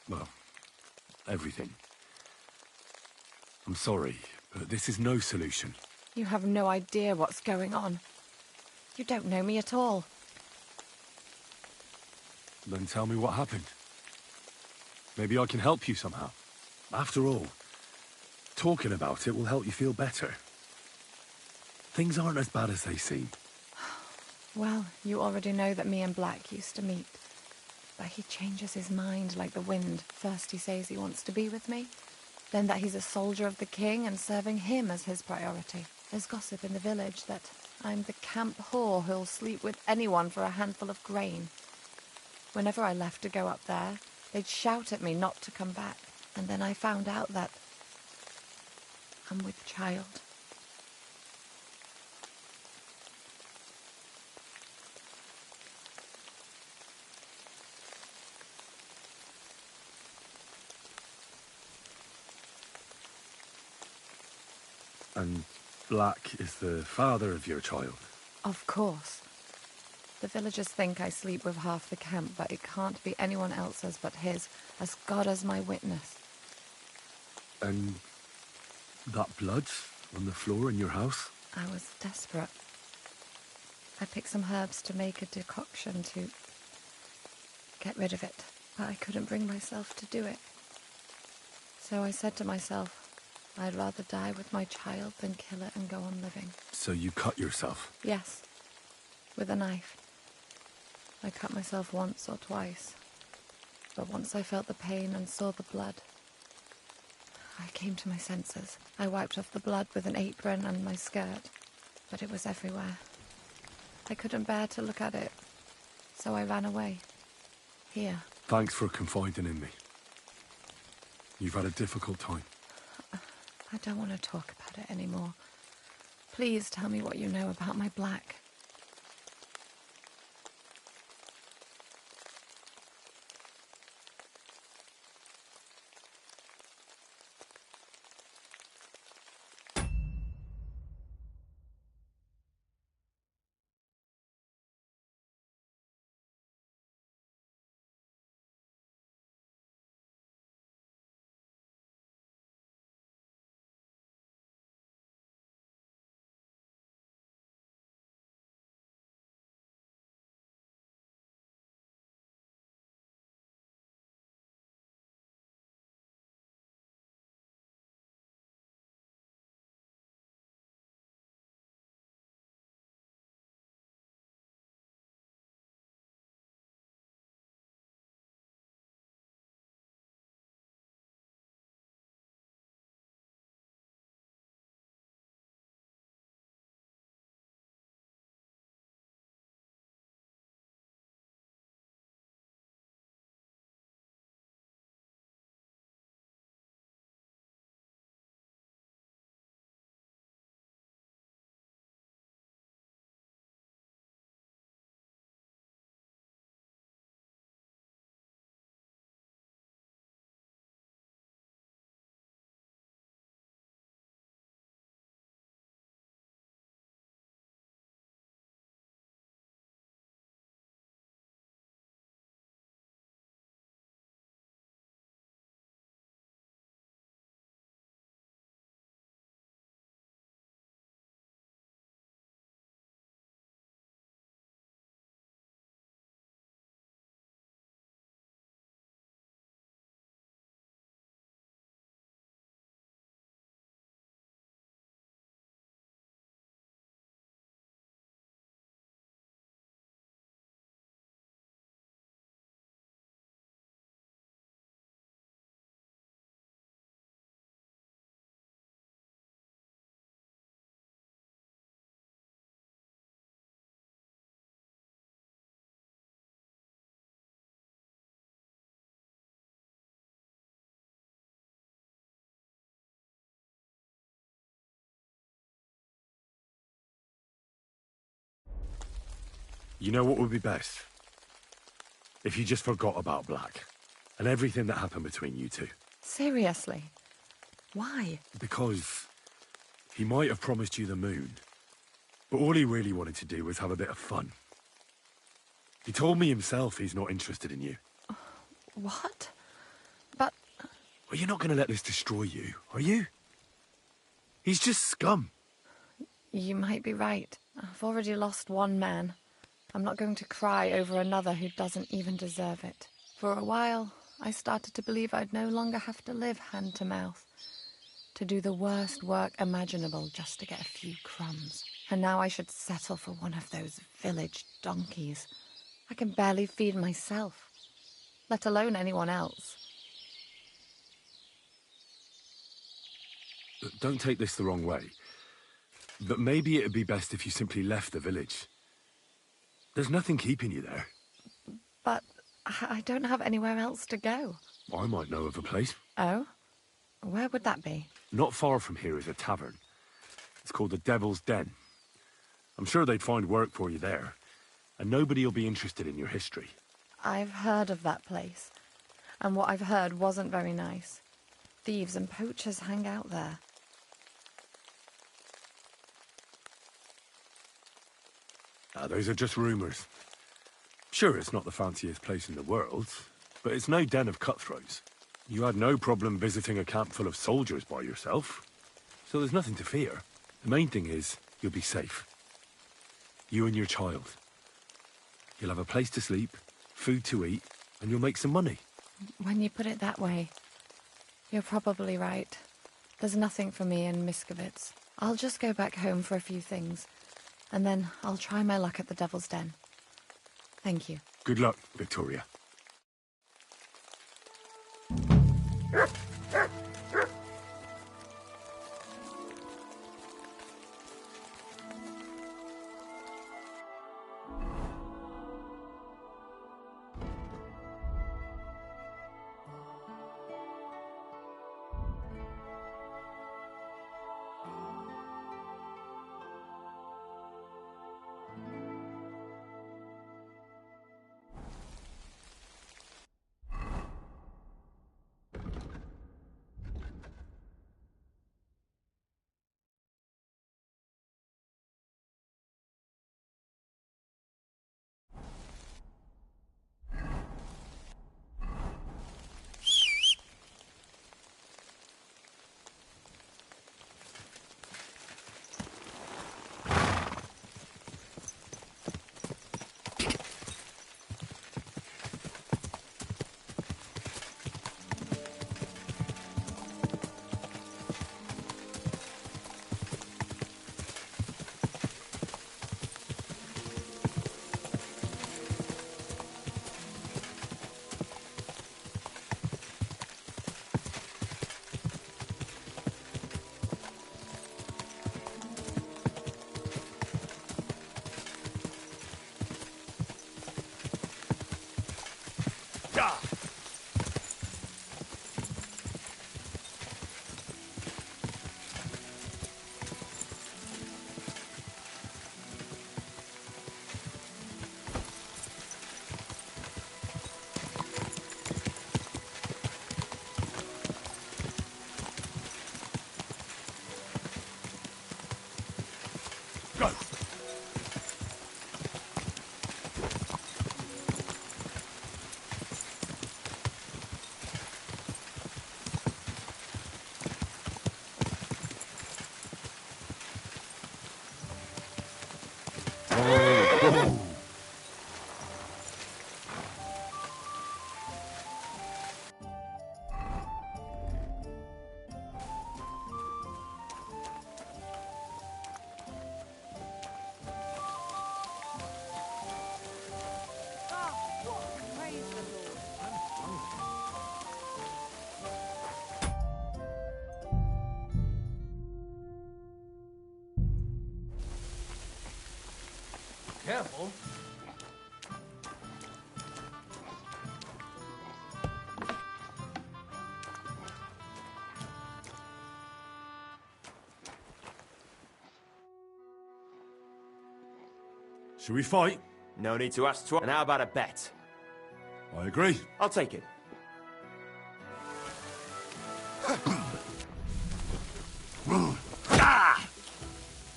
well, everything. I'm sorry, but this is no solution. You have no idea what's going on. You don't know me at all. Then tell me what happened. Maybe I can help you somehow. After all, talking about it will help you feel better. Things aren't as bad as they seem. Well, you already know that me and Black used to meet. But he changes his mind like the wind. First he says he wants to be with me, then that he's a soldier of the king and serving him as his priority. There's gossip in the village that I'm the camp whore who'll sleep with anyone for a handful of grain. Whenever I left to go up there, they'd shout at me not to come back. And then I found out that I'm with child. And Black is the father of your child? Of course. The villagers think I sleep with half the camp, but it can't be anyone else's but his, as God is my witness. And that blood on the floor in your house? I was desperate. I picked some herbs to make a decoction to get rid of it, but I couldn't bring myself to do it. So I said to myself, I'd rather die with my child than kill it and go on living. So you cut yourself? Yes, with a knife. I cut myself once or twice, but once I felt the pain and saw the blood, I came to my senses. I wiped off the blood with an apron and my skirt. but it was everywhere. I couldn't bear to look at it, so I ran away. Here. Thanks for confiding in me. You've had a difficult time. I don't want to talk about it anymore. Please tell me what you know about my Black. You know what would be best? If you just forgot about Black and everything that happened between you two. Seriously? Why? Because he might have promised you the moon, but all he really wanted to do was have a bit of fun. He told me himself he's not interested in you. What? But... Well, you're not going to let this destroy you, are you? He's just scum. You might be right. I've already lost one man. I'm not going to cry over another who doesn't even deserve it. For a while, I started to believe I'd no longer have to live hand to mouth, to do the worst work imaginable just to get a few crumbs. And now I should settle for one of those village donkeys. I can barely feed myself, let alone anyone else. Don't take this the wrong way, but maybe it'd be best if you simply left the village. There's nothing keeping you there. But I don't have anywhere else to go. I might know of a place. Oh? Where would that be? Not far from here is a tavern. It's called the Devil's Den. I'm sure they'd find work for you there, and nobody will be interested in your history. I've heard of that place, and what I've heard wasn't very nice. Thieves and poachers hang out there. Those are just rumours. Sure, it's not the fanciest place in the world, but it's no den of cutthroats. You had no problem visiting a camp full of soldiers by yourself, so there's nothing to fear. The main thing is, you'll be safe. You and your child. You'll have a place to sleep, food to eat, and you'll make some money. When you put it that way, you're probably right. There's nothing for me in Miskovitz. I'll just go back home for a few things, and then I'll try my luck at the Devil's Den. Thank you. Good luck, Victoria. Careful. Should we fight? No need to ask twice. And how about a bet? I agree. I'll take it.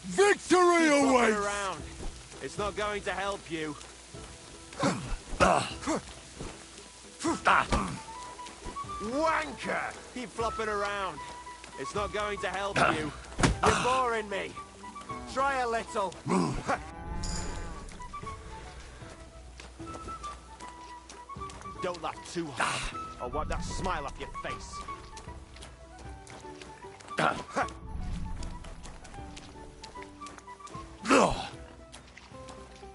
Victory awaits! Around. It's not going to help you. Wanker! Keep flopping around. It's not going to help you. You're boring me. Try a little. Don't laugh too hard. I'll wipe that smile off your face.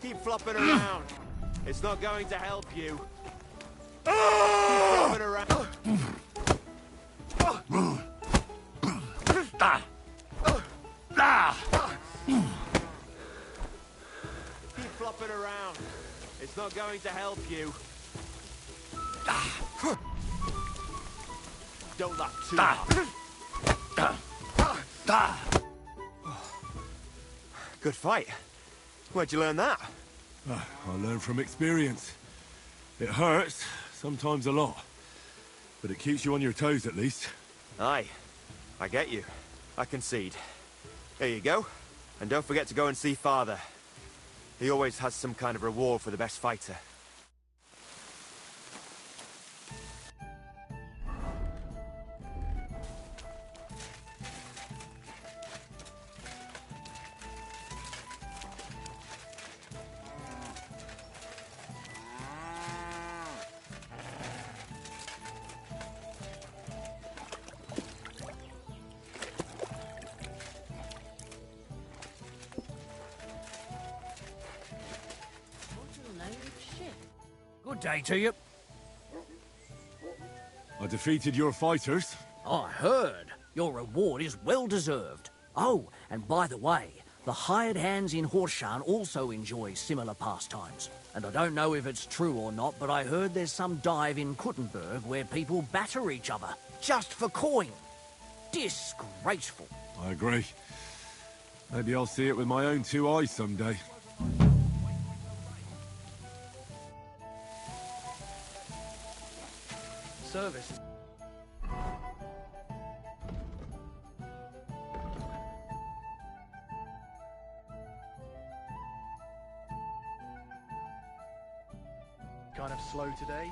Keep flopping around. It's not going to help you. Keep flopping around. Keep flopping around. It's not going to help you. Don't laugh too hard. Good fight. Where'd you learn that? I learned from experience. It hurts, sometimes a lot. But it keeps you on your toes at least. Aye. I get you. I concede. Here you go. And don't forget to go and see Father. He always has some kind of reward for the best fighter. Good day to you. I defeated your fighters. I heard. Your reward is well deserved. Oh, and by the way, the hired hands in Horshan also enjoy similar pastimes. And I don't know if it's true or not, but I heard there's some dive in Kuttenberg where people batter each other, just for coin. Disgraceful. I agree. Maybe I'll see it with my own two eyes someday. Service. Kind of slow today.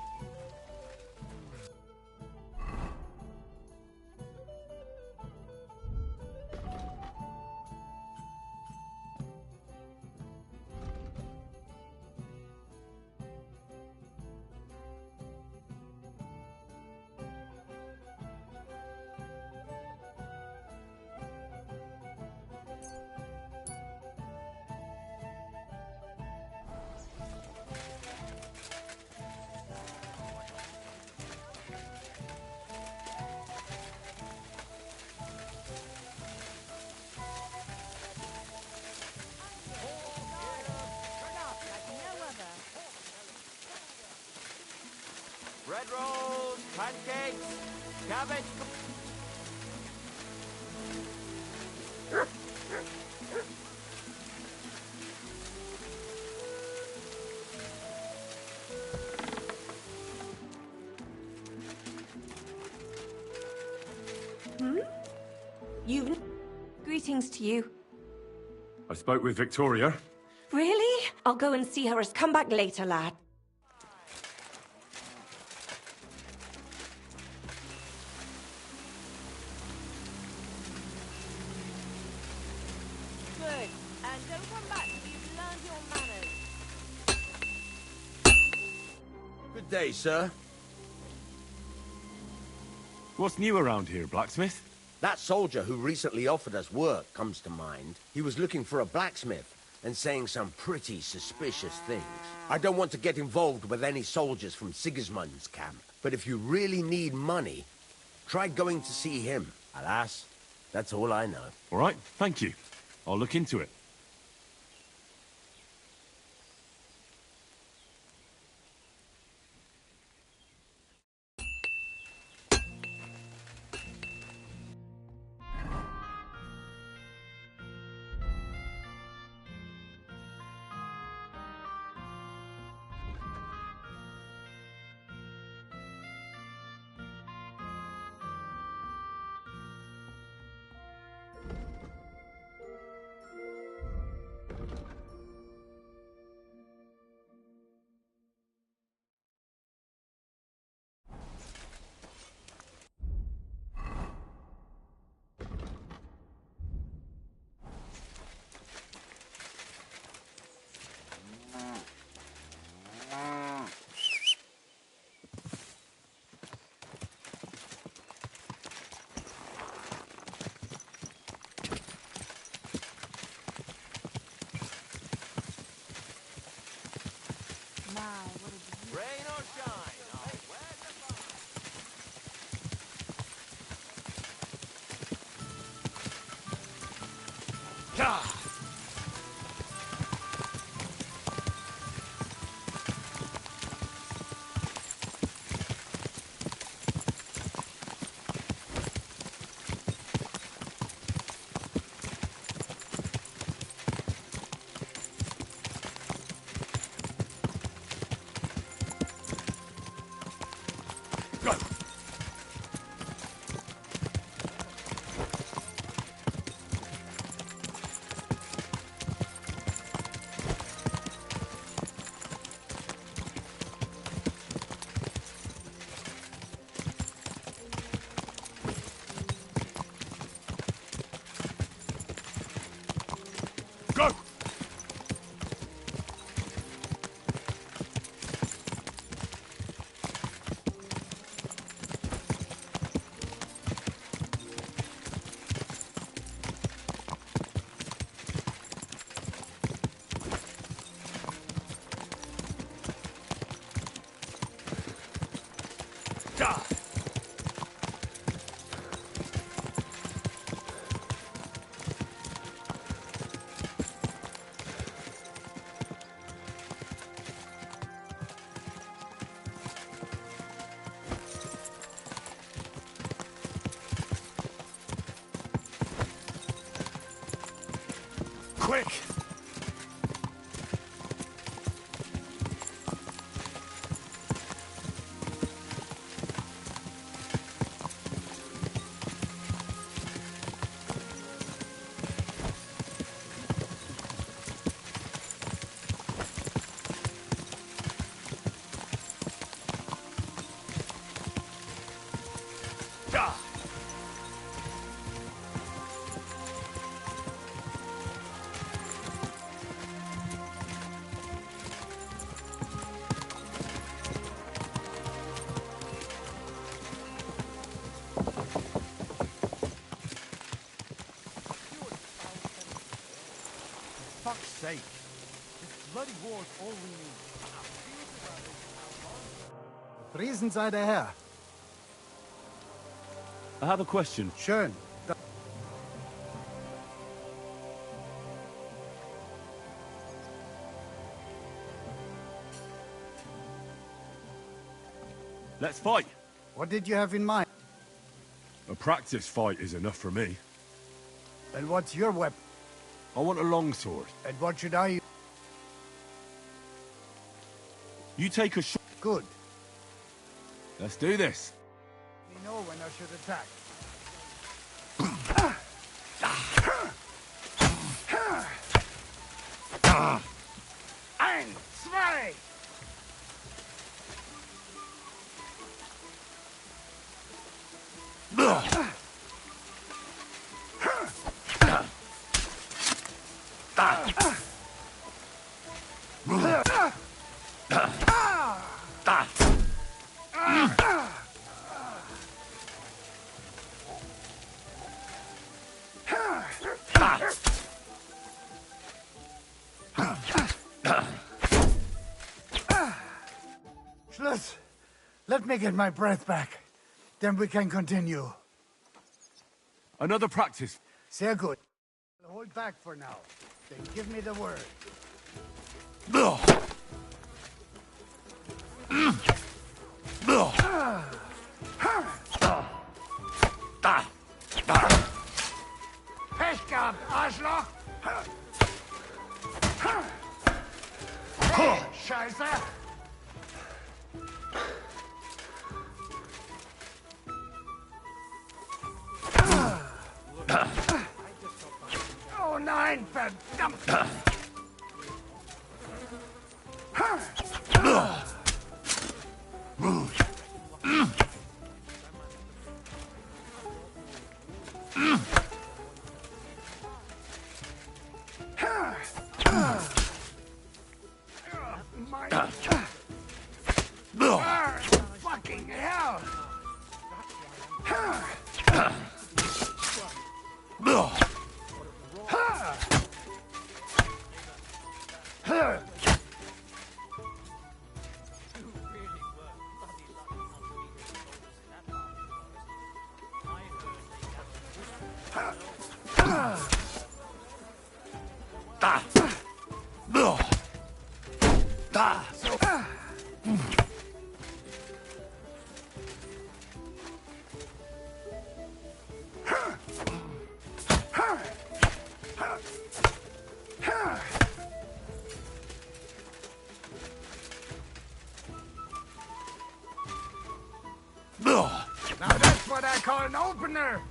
Bread rolls, pancakes, cabbage. You've... Greetings to you. I spoke with Victoria. Really? I'll go and see her. Come back later, lad. Good. And don't come back till you've learned your manners. Good day, sir. What's new around here, blacksmith? That soldier who recently offered us work comes to mind. He was looking for a blacksmith and saying some pretty suspicious things. I don't want to get involved with any soldiers from Sigismund's camp, but if you really need money, try going to see him. Alas, that's all I know. All right, thank you. I'll look into it. Quick! Fuck's sake. This bloody war's all we need. Friesen sei der Herr. I have a question. Schön. Let's fight. What did you have in mind? A practice fight is enough for me. And what's your weapon? I want a longsword. And what should I use? You take a shot. Good. Let's do this. We know when I should attack. Ein, zwei! Schluss. Let me get my breath back. Then we can continue. Another practice. Sehr good. Hold back for now. Then give me the word. Pech gehabt, Arschloch! Hey, Scheiße! Oh nein, verdammt! Fucking hell! Now that's what I call an opener!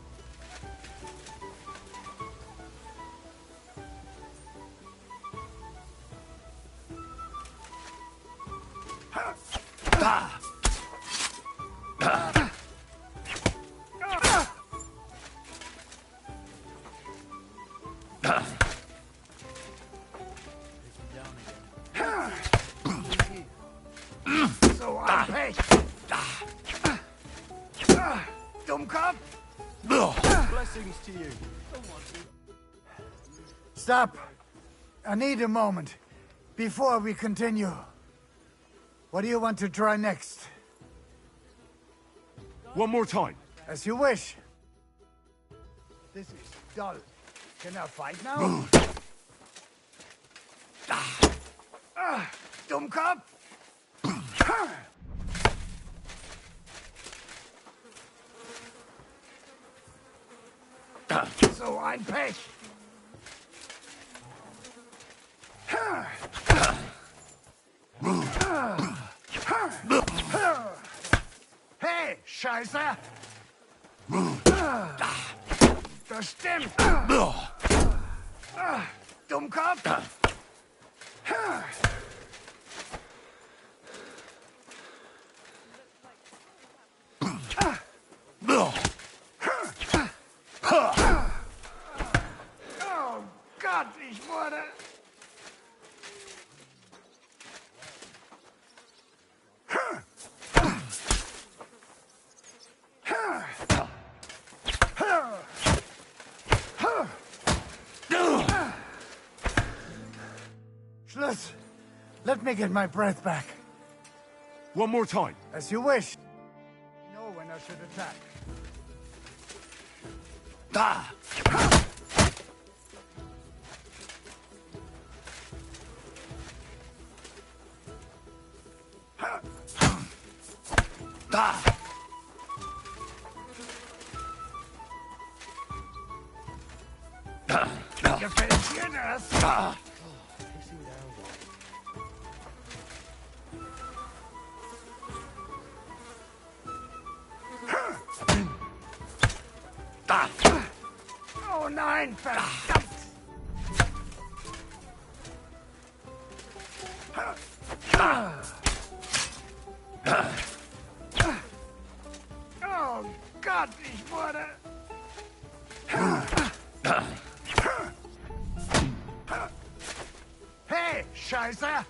So I pay. Dummkopf! Blessings to you. Stop. I need a moment before we continue. What do you want to try next? One more time. As you wish. This is dull. Can I fight now? Dummkopf! So ein Pech! Hey, Scheiße! Das stimmt! Dummkopf! Oh Gott, ich wurde... Schluss. Let me get my breath back. One more time. As you wish. Know when I should attack. Gefällt dir das? Oh nein, verdammt! Oh Gott, ich wurde... Hey, Scheiße!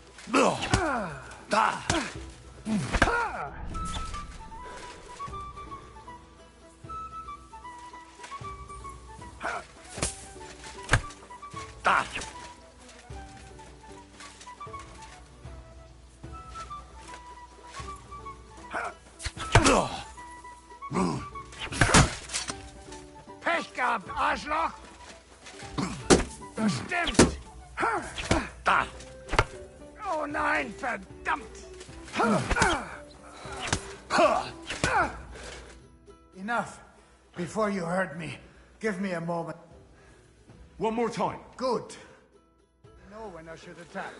Pech gehabt, Arschloch! Das stimmt! Oh nein, verdammt! Enough. Before you hurt me, give me a moment. One more time. Good. Know when I should attack.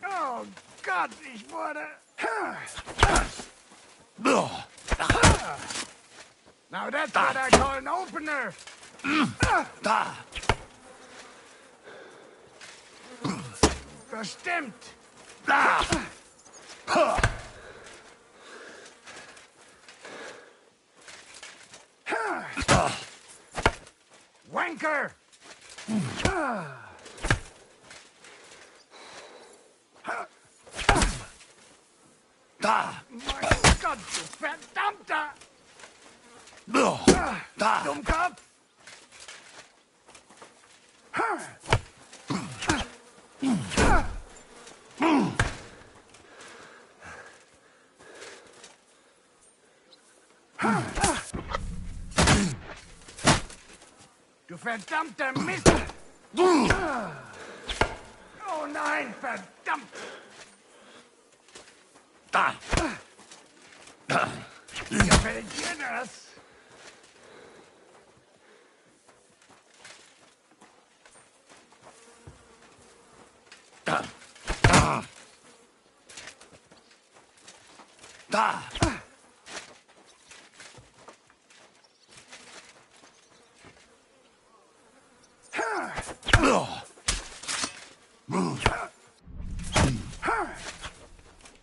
Oh Gott, ich wurde... Now that's what I call an opener. Das stimmt. Wanker! Mein Gott, du verdammter! Dummkopf! Du verdammter Mist! Oh nein, verdammt! Gefällt dir das?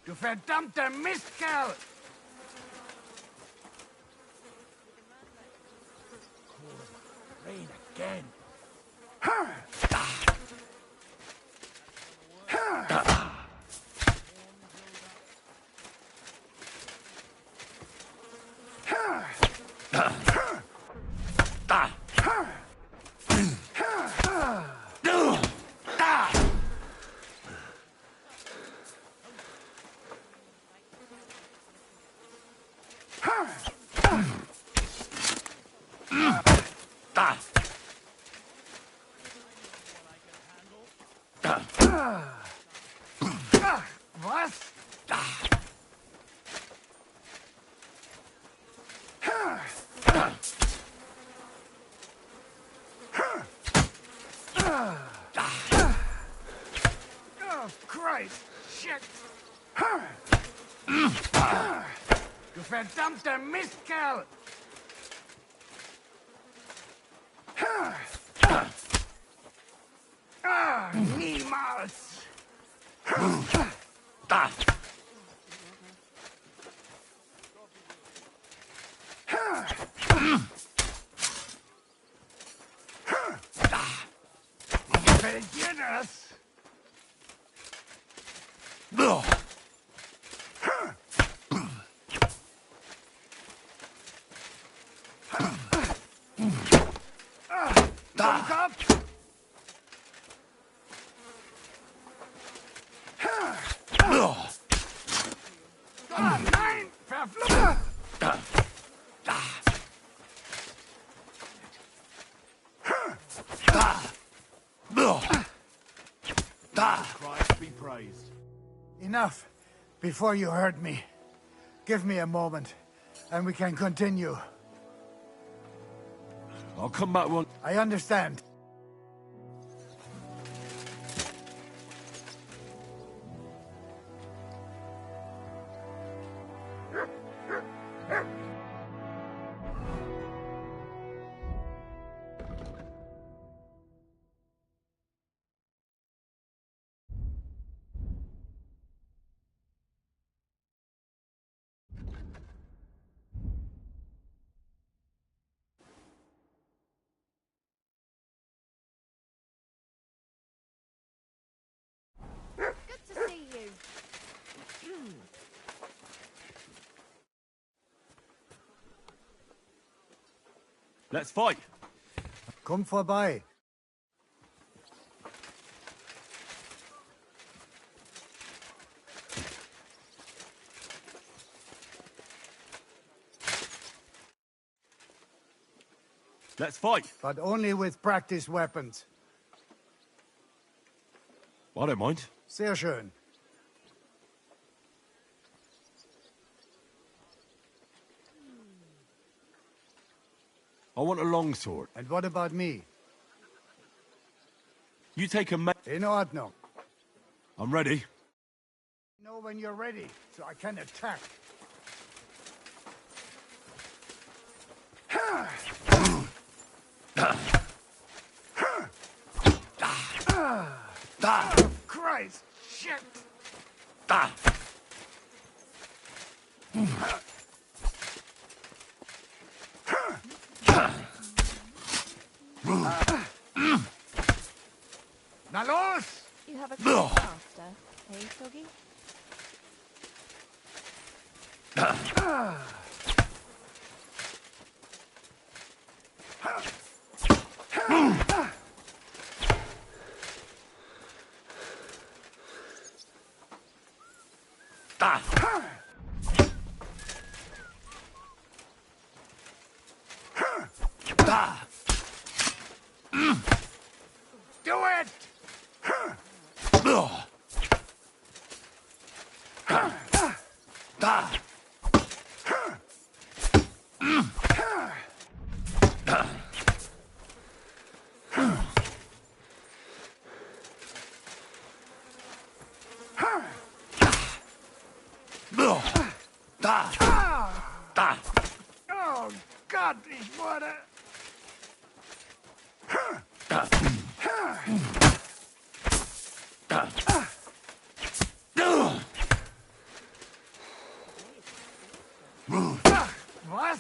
Du verdammter Mistkerl! Rain again. Was? Oh, Christ! Shit! Du verdammter Mistkerl! Niemals! Gefällt dir das? Dummkopf! Ah, nein! Verflucht! Christ be praised. Enough. Before you hurt me. Give me a moment, and we can continue. I'll come back one... I understand. Good to see you. Let's fight. Komm vorbei. Let's fight. But only with practice weapons. I don't mind. Sehr schön. I want a longsword. And what about me? You take a... In Ordnung. I'm ready. Know when you're ready, so I can attack. Christ! Shit! Na los! You have a good master, eh, Doggy? Do it! Oh Gott, ich wurde... Was?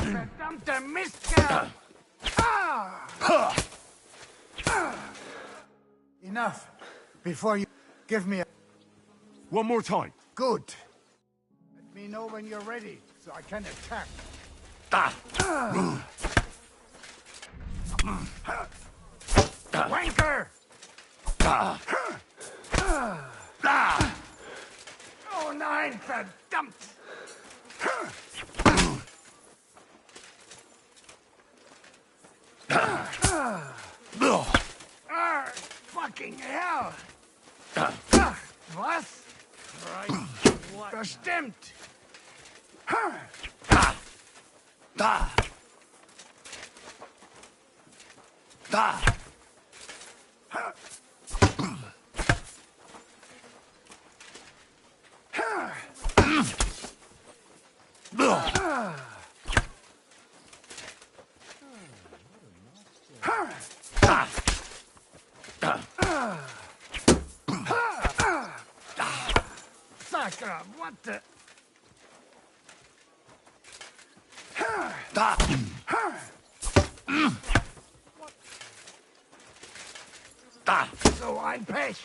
Verdammter Mistkerl! Enough. Before you give me a... One more time. Good. Let me know when you're ready, so I can attack. Wanker! Oh, nein, verdammt! Fucking hell! Was? Bestimmt! Sucker, what the? So ein Pech.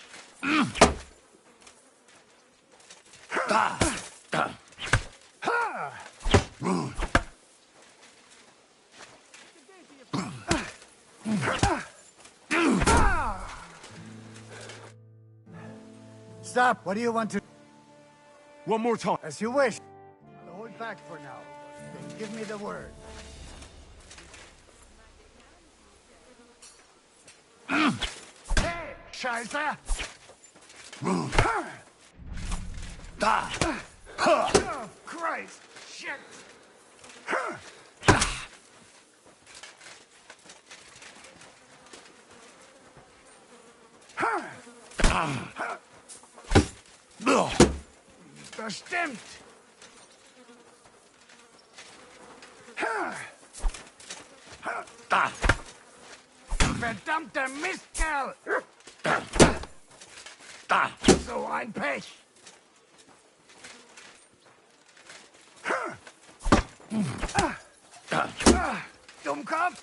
Stop. What do you want to... One more time. As you wish. I'll hold back for now. Then give me the word. Hey, Scheiße! Oh, Christ! Shit! Bestimmt! Verdammter Mistkerl! So ein Pech! Dummkopf!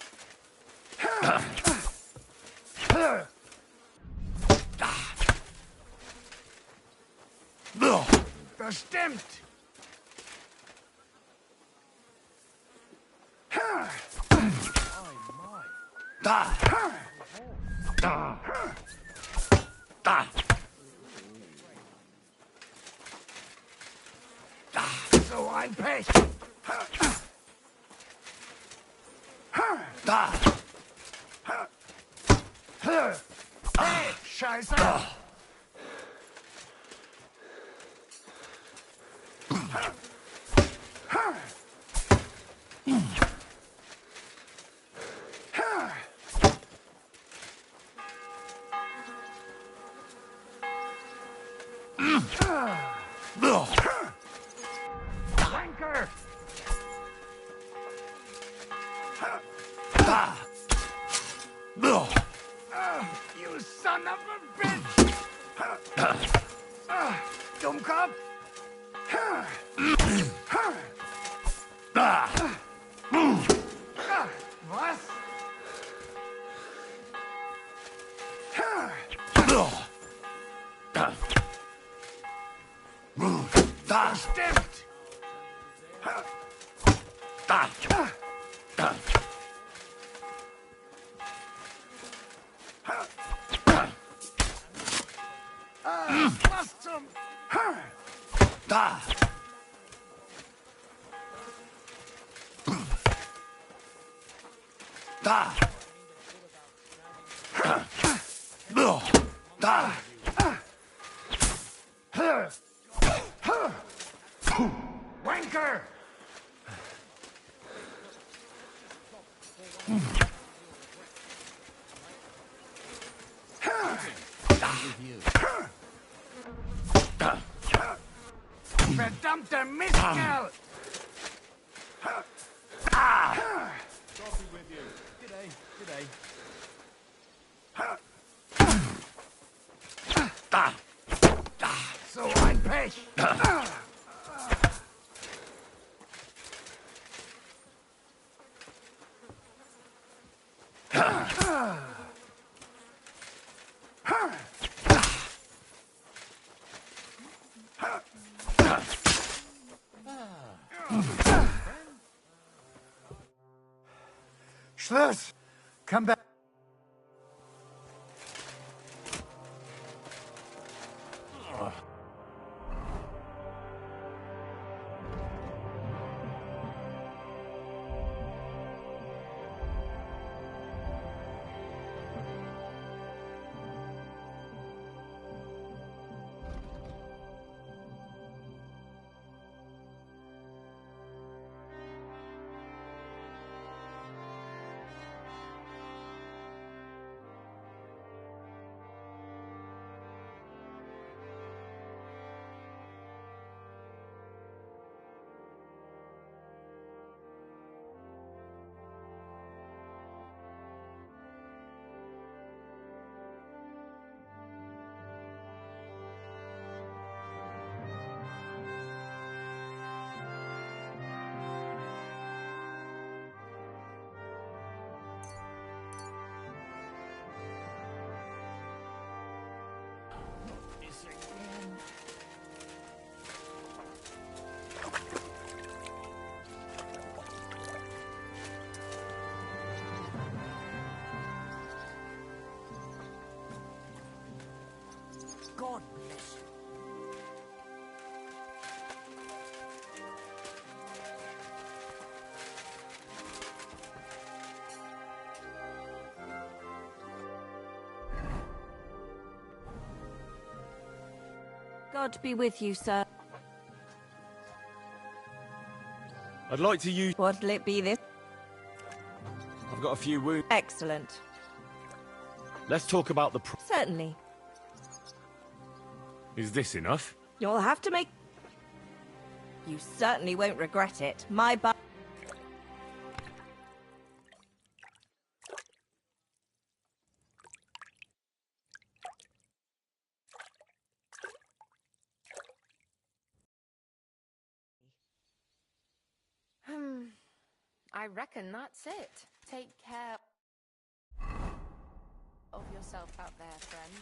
Bestimmt! So ein Pech! Hey, Scheiße! Wanker! You son of a bitch! Dummkopf! Was? Bestimmt! Was zum... Wanker! Verdammter Mistkerl! Coffee with you. G'day, g'day. So ein Pech! Schluss! Come back. God bless you. God be with you, sir. I'd like to use... What'll it be this? I've got a few wounds. Excellent. Let's talk about the... Certainly. Is this enough? You'll have to make... You certainly won't regret it. My bu... I reckon that's it. Take care of yourself out there, friend.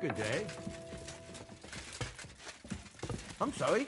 Good day. I'm sorry.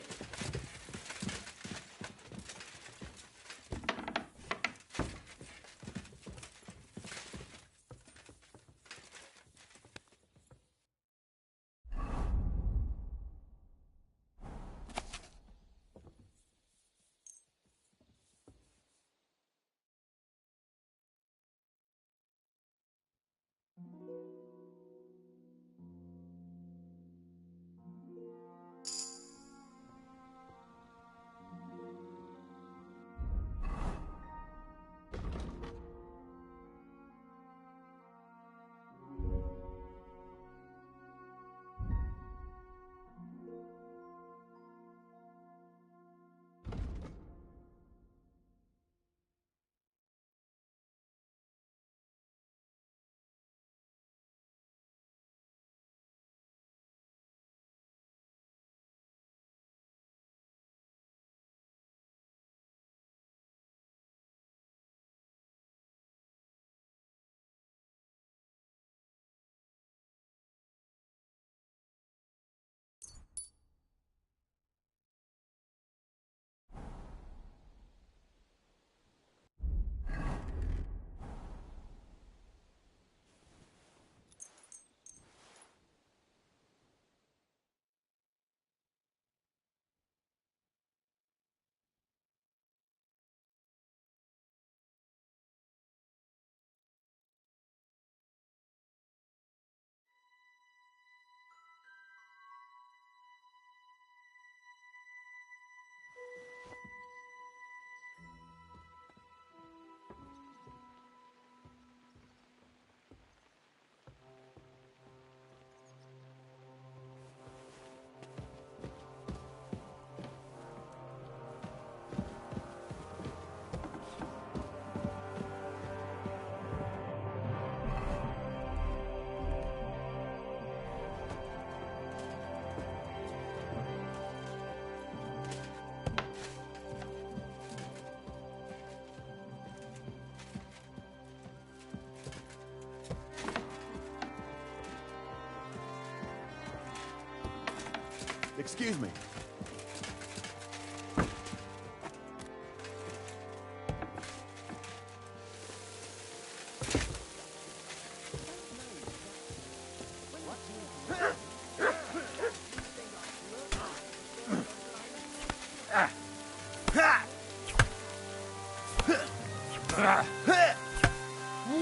Excuse me.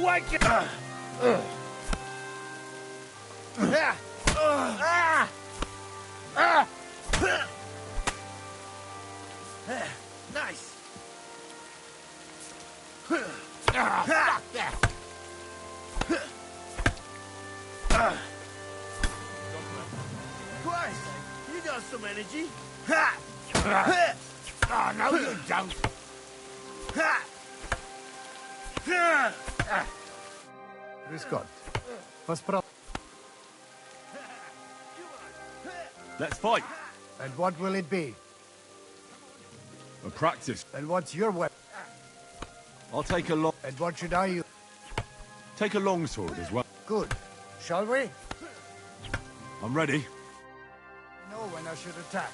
Wake it up! Nice. Fuck that. Christ, you got some energy. Oh, no, you don't. Scott. Was pro... Let's fight. And what will it be? A practice. And what's your weapon? I'll take a long... And what should I use? Take a longsword as well. Good. Shall we? I'm ready. Know when I should attack.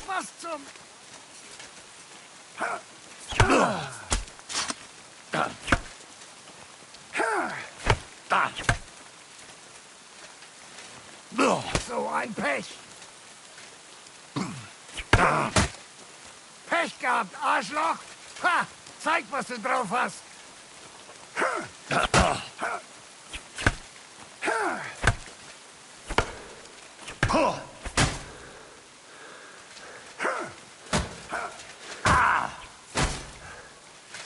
Must some. So ein Pech. Pech gehabt, Arschloch! Ha! Zeig, was du drauf hast!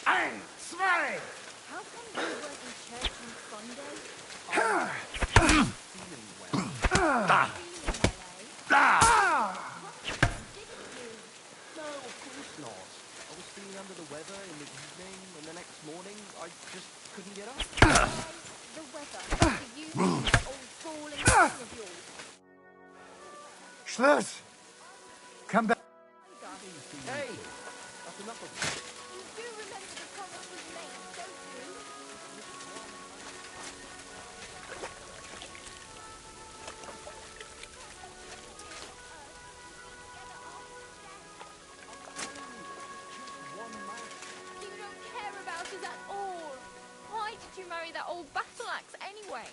Ein, zwei! How come you weren't in church on Sunday? No, of course not. I was feeling under the weather in the evening, and the next morning I just couldn't get up. The weather for you, that old falling son of yours. Schluss! Come back. Hey, that's enough of it. You do remember the promise was made, don't you? You don't care about us at all. Why did you marry that old battle axe anyway?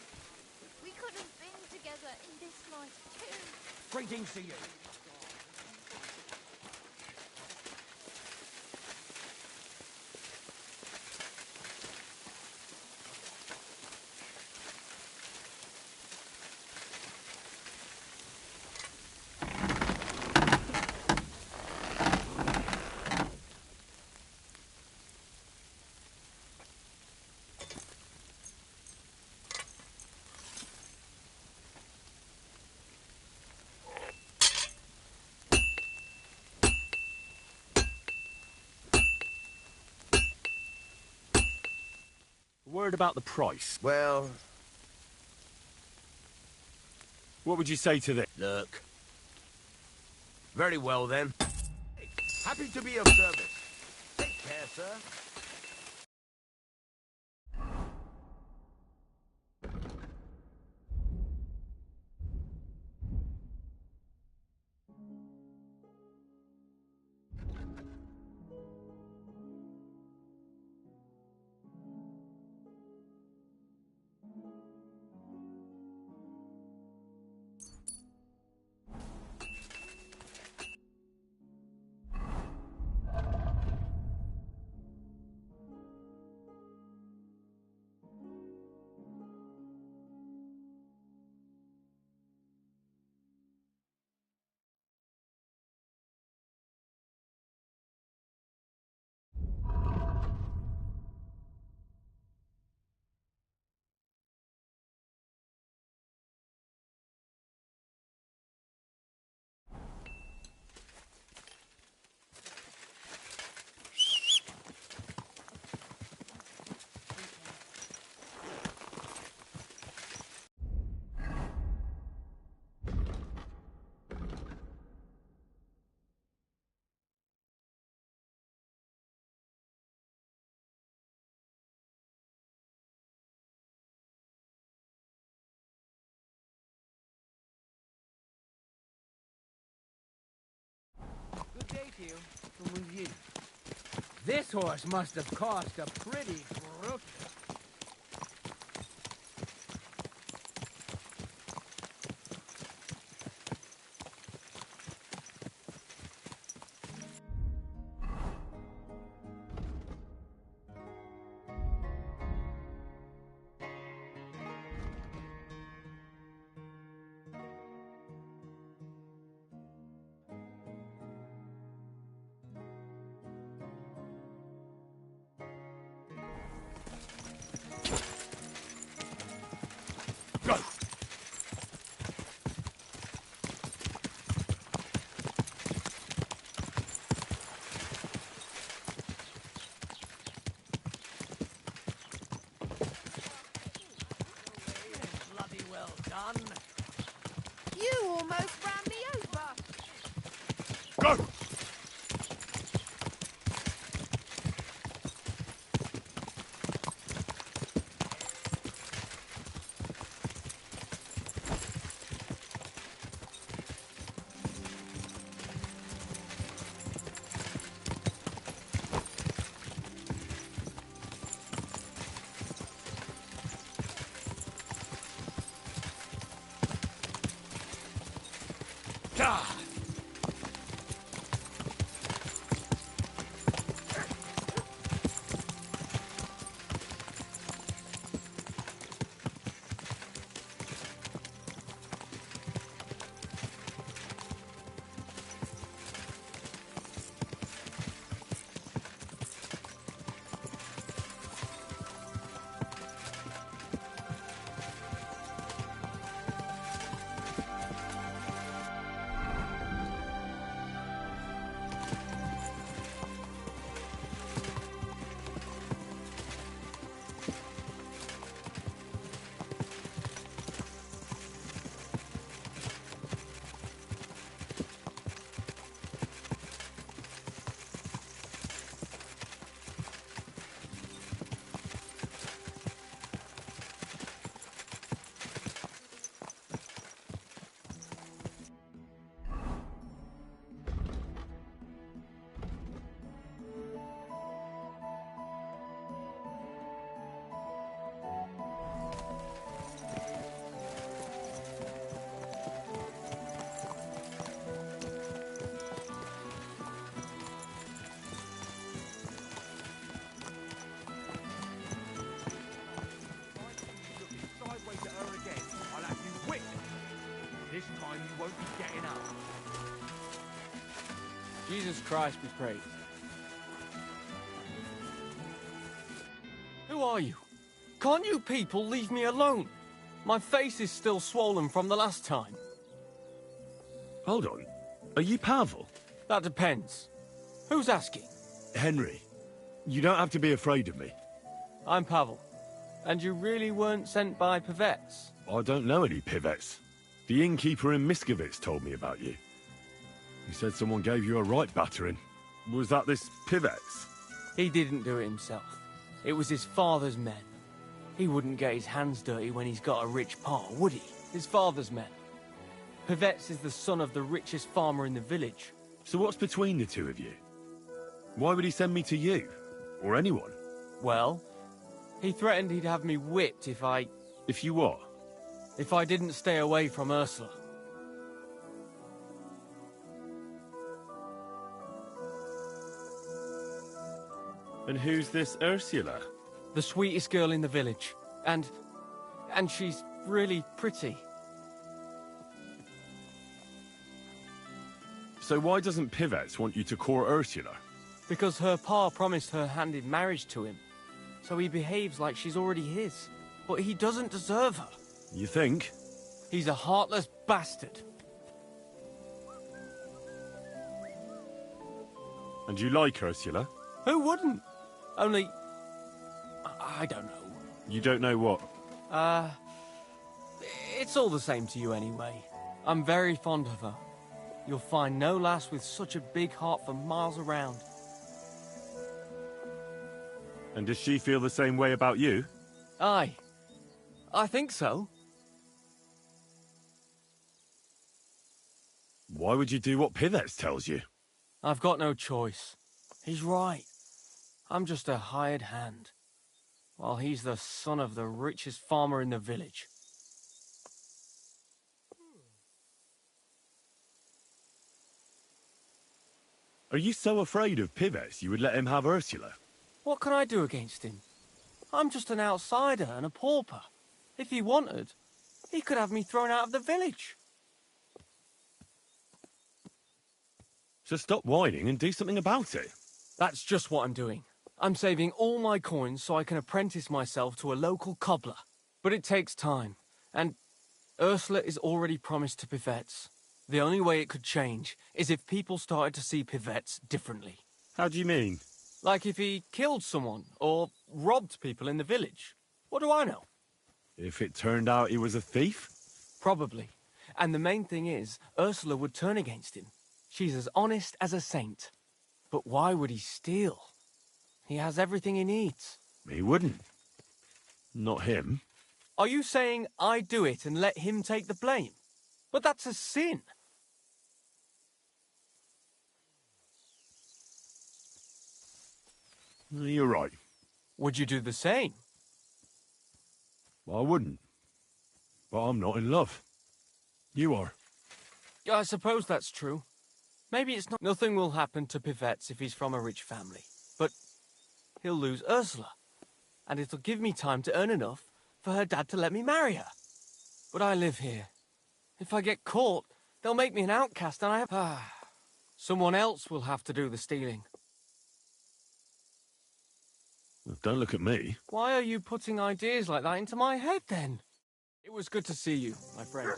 We could have been together in this life too. Greetings to you. Word about the price. Well... What would you say to this? Look. Very well, then. Happy to be of service. Take care, sir. you. Who was you? This horse must have cost a pretty fortune. Bloody well done. You almost ran me over. Go! Jesus Christ be praised. Who are you? Can't you people leave me alone? My face is still swollen from the last time. Hold on. Are you Pavel? That depends. Who's asking? Henry, you don't have to be afraid of me. I'm Pavel. And you really weren't sent by Pivets? I don't know any Pivets. The innkeeper in Miskovitz told me about you. He said someone gave you a right battering. Was that this Pivets? He didn't do it himself. It was his father's men. He wouldn't get his hands dirty when he's got a rich pa, would he? His father's men. Pivets is the son of the richest farmer in the village. So what's between the two of you? Why would he send me to you? Or anyone? Well, he threatened he'd have me whipped if I... If you what? If I didn't stay away from Ursula. And who's this Ursula? The sweetest girl in the village. And she's really pretty. So why doesn't Pivets want you to court Ursula? Because her pa promised her hand in marriage to him. So he behaves like she's already his. But he doesn't deserve her. You think? He's a heartless bastard. And you like Ursula? Who wouldn't? Only... I don't know. You don't know what? It's all the same to you anyway. I'm very fond of her. You'll find no lass with such a big heart for miles around. And does she feel the same way about you? Aye. I think so. Why would you do what Pivets tells you? I've got no choice. He's right. I'm just a hired hand, while he's the son of the richest farmer in the village. Are you so afraid of Pivets you would let him have Ursula? What can I do against him? I'm just an outsider and a pauper. If he wanted, he could have me thrown out of the village. So stop whining and do something about it. That's just what I'm doing. I'm saving all my coins so I can apprentice myself to a local cobbler. But it takes time, and Ursula is already promised to Pivets. The only way it could change is if people started to see Pivets differently. How do you mean? Like if he killed someone, or robbed people in the village. What do I know? If it turned out he was a thief? Probably. And the main thing is, Ursula would turn against him. She's as honest as a saint. But why would he steal? He has everything he needs. He wouldn't. Not him. Are you saying I do it and let him take the blame? But that's a sin. You're right. Would you do the same? I wouldn't. But I'm not in love. You are. I suppose that's true. Maybe it's not. Nothing will happen to Pivets if he's from a rich family. But he'll lose Ursula. And it'll give me time to earn enough for her dad to let me marry her. But I live here. If I get caught, they'll make me an outcast and I have... Someone else will have to do the stealing. Don't look at me. Why are you putting ideas like that into my head, then? It was good to see you, my friend.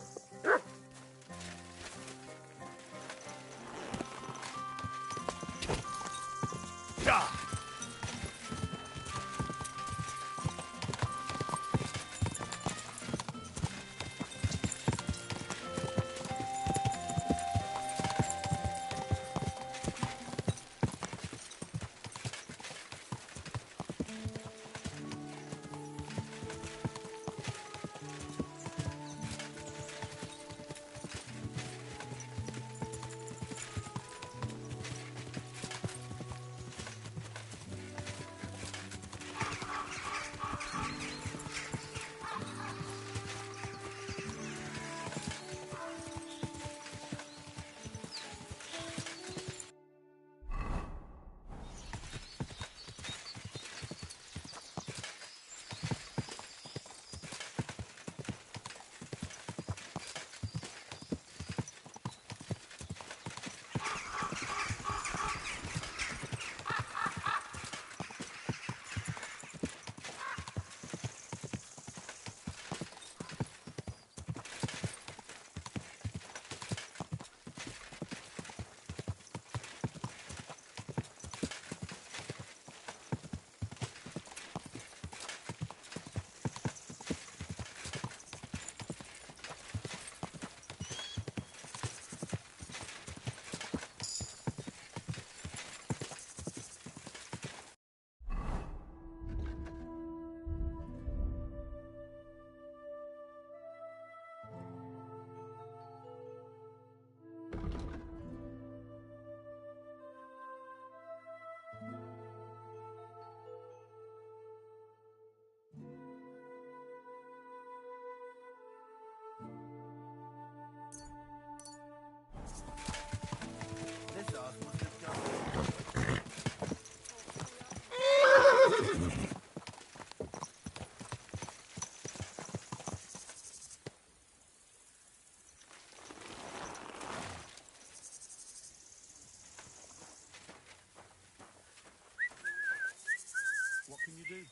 What can you do?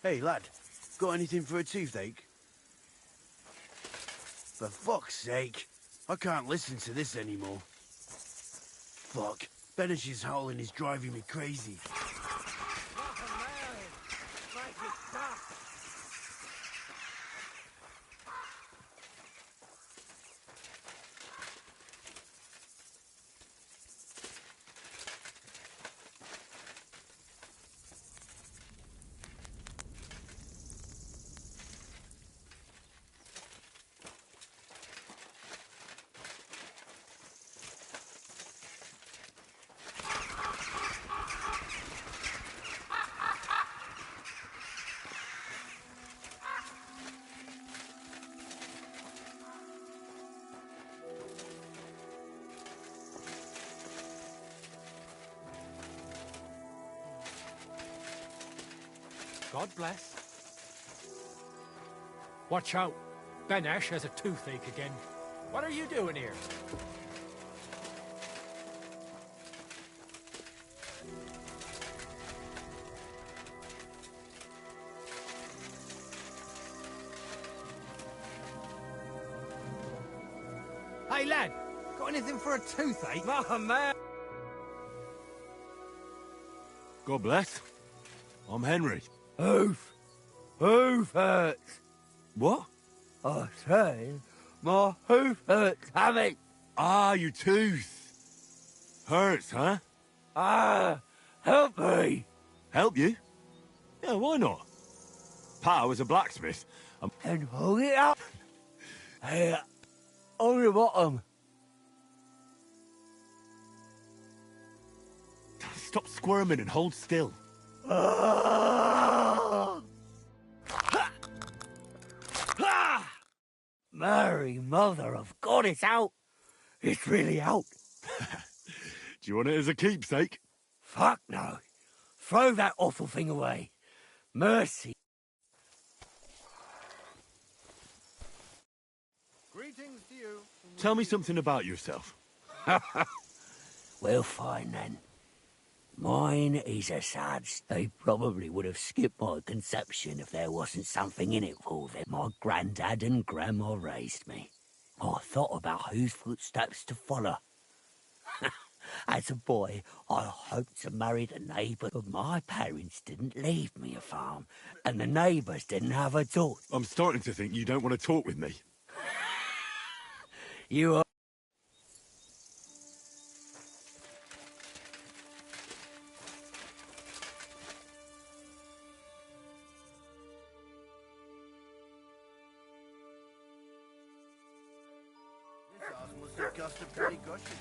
Hey, lad. Got anything for a toothache? For fuck's sake. I can't listen to this anymore. Fuck. Benish's howling is driving me crazy. God bless. Watch out. Ben Ash has a toothache again. What are you doing here? Hey, lad, got anything for a toothache? Oh, man. God bless. I'm Henry. Hoof hurts. What? I say, my hoof hurts, Hammy. Ah, your tooth. Hurts, huh? Help me. Help you? Yeah, why not? Pa was a blacksmith. And hold it up. Here, on the bottom. Stop squirming and hold still. Mary, mother of God, it's out. It's really out. Do you want it as a keepsake? Fuck no. Throw that awful thing away. Mercy. Greetings to you. Tell me something about yourself. Well, fine then. Mine is a sad... They probably would have skipped my conception if there wasn't something in it for them. My granddad and grandma raised me. I thought about whose footsteps to follow. As a boy, I hoped to marry the neighbour, but my parents didn't leave me a farm, and the neighbours didn't have a daughter. I'm starting to think you don't want to talk with me. You are... This house must have cost a pretty gushing.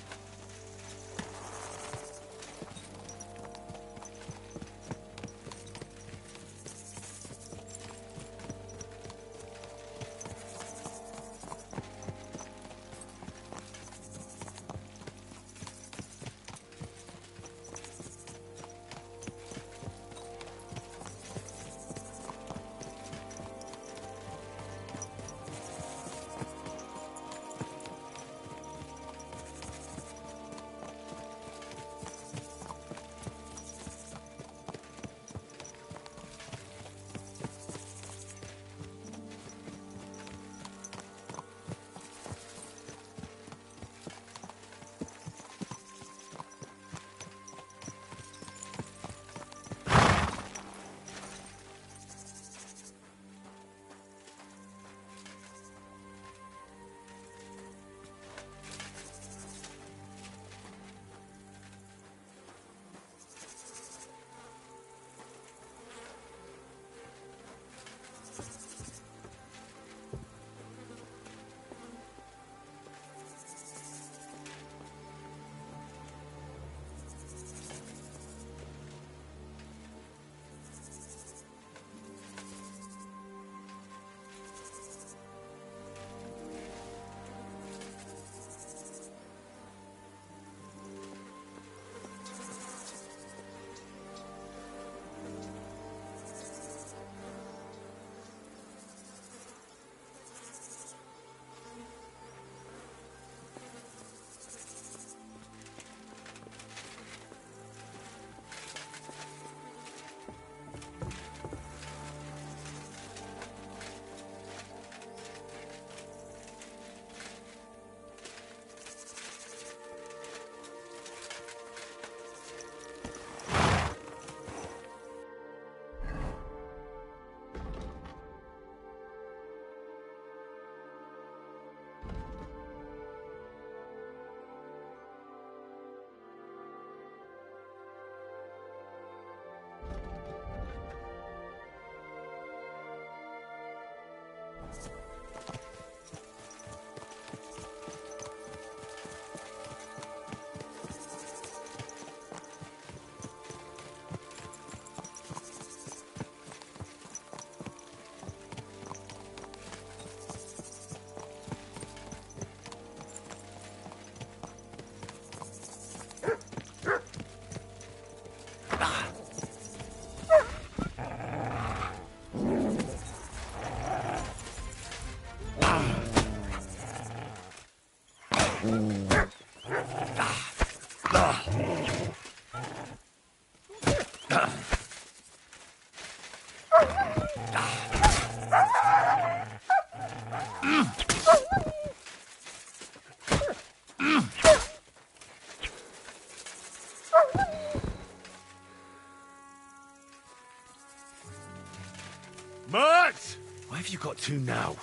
Mutt! Why have you got two now?